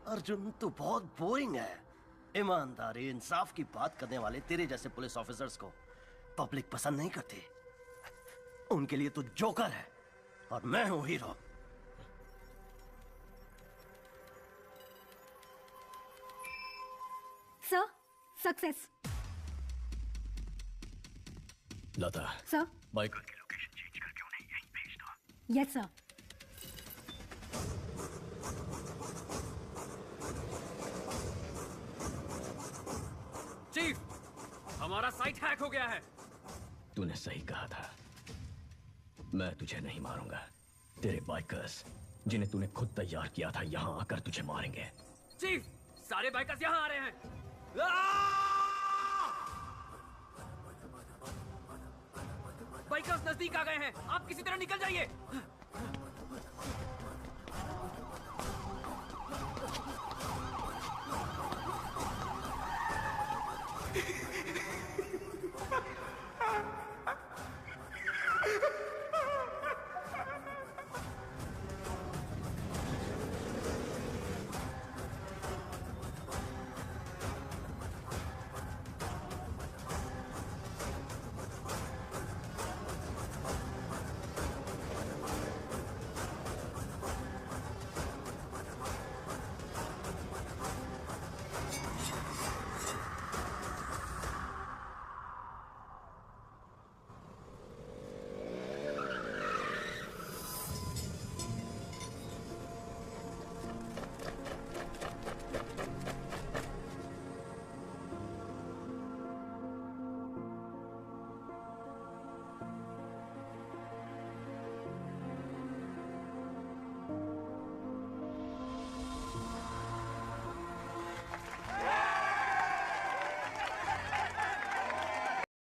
अर्जुन तू बहुत बोरिंग है। ईमानदारी इंसाफ की बात करने वाले तेरे जैसे पुलिस ऑफिसर्स को पब्लिक पसंद नहीं करती। उनके लिए तू जोकर है और मैं हूं hero. Sir, success. Lata, sir, bike yes sir. Chief, हमारा साइट हैक हो गया है। तूने सही कहा था, मैं तुझे नहीं मारूंगा। तेरे बाइकर्स जिन्हें तूने खुद तैयार किया था यहाँ आकर तुझे मारेंगे। चीफ, सारे बाइकर्स यहाँ आ रहे हैं। बाइकर्स नजदीक आ गए हैं, आप किसी तरह निकल जाइए।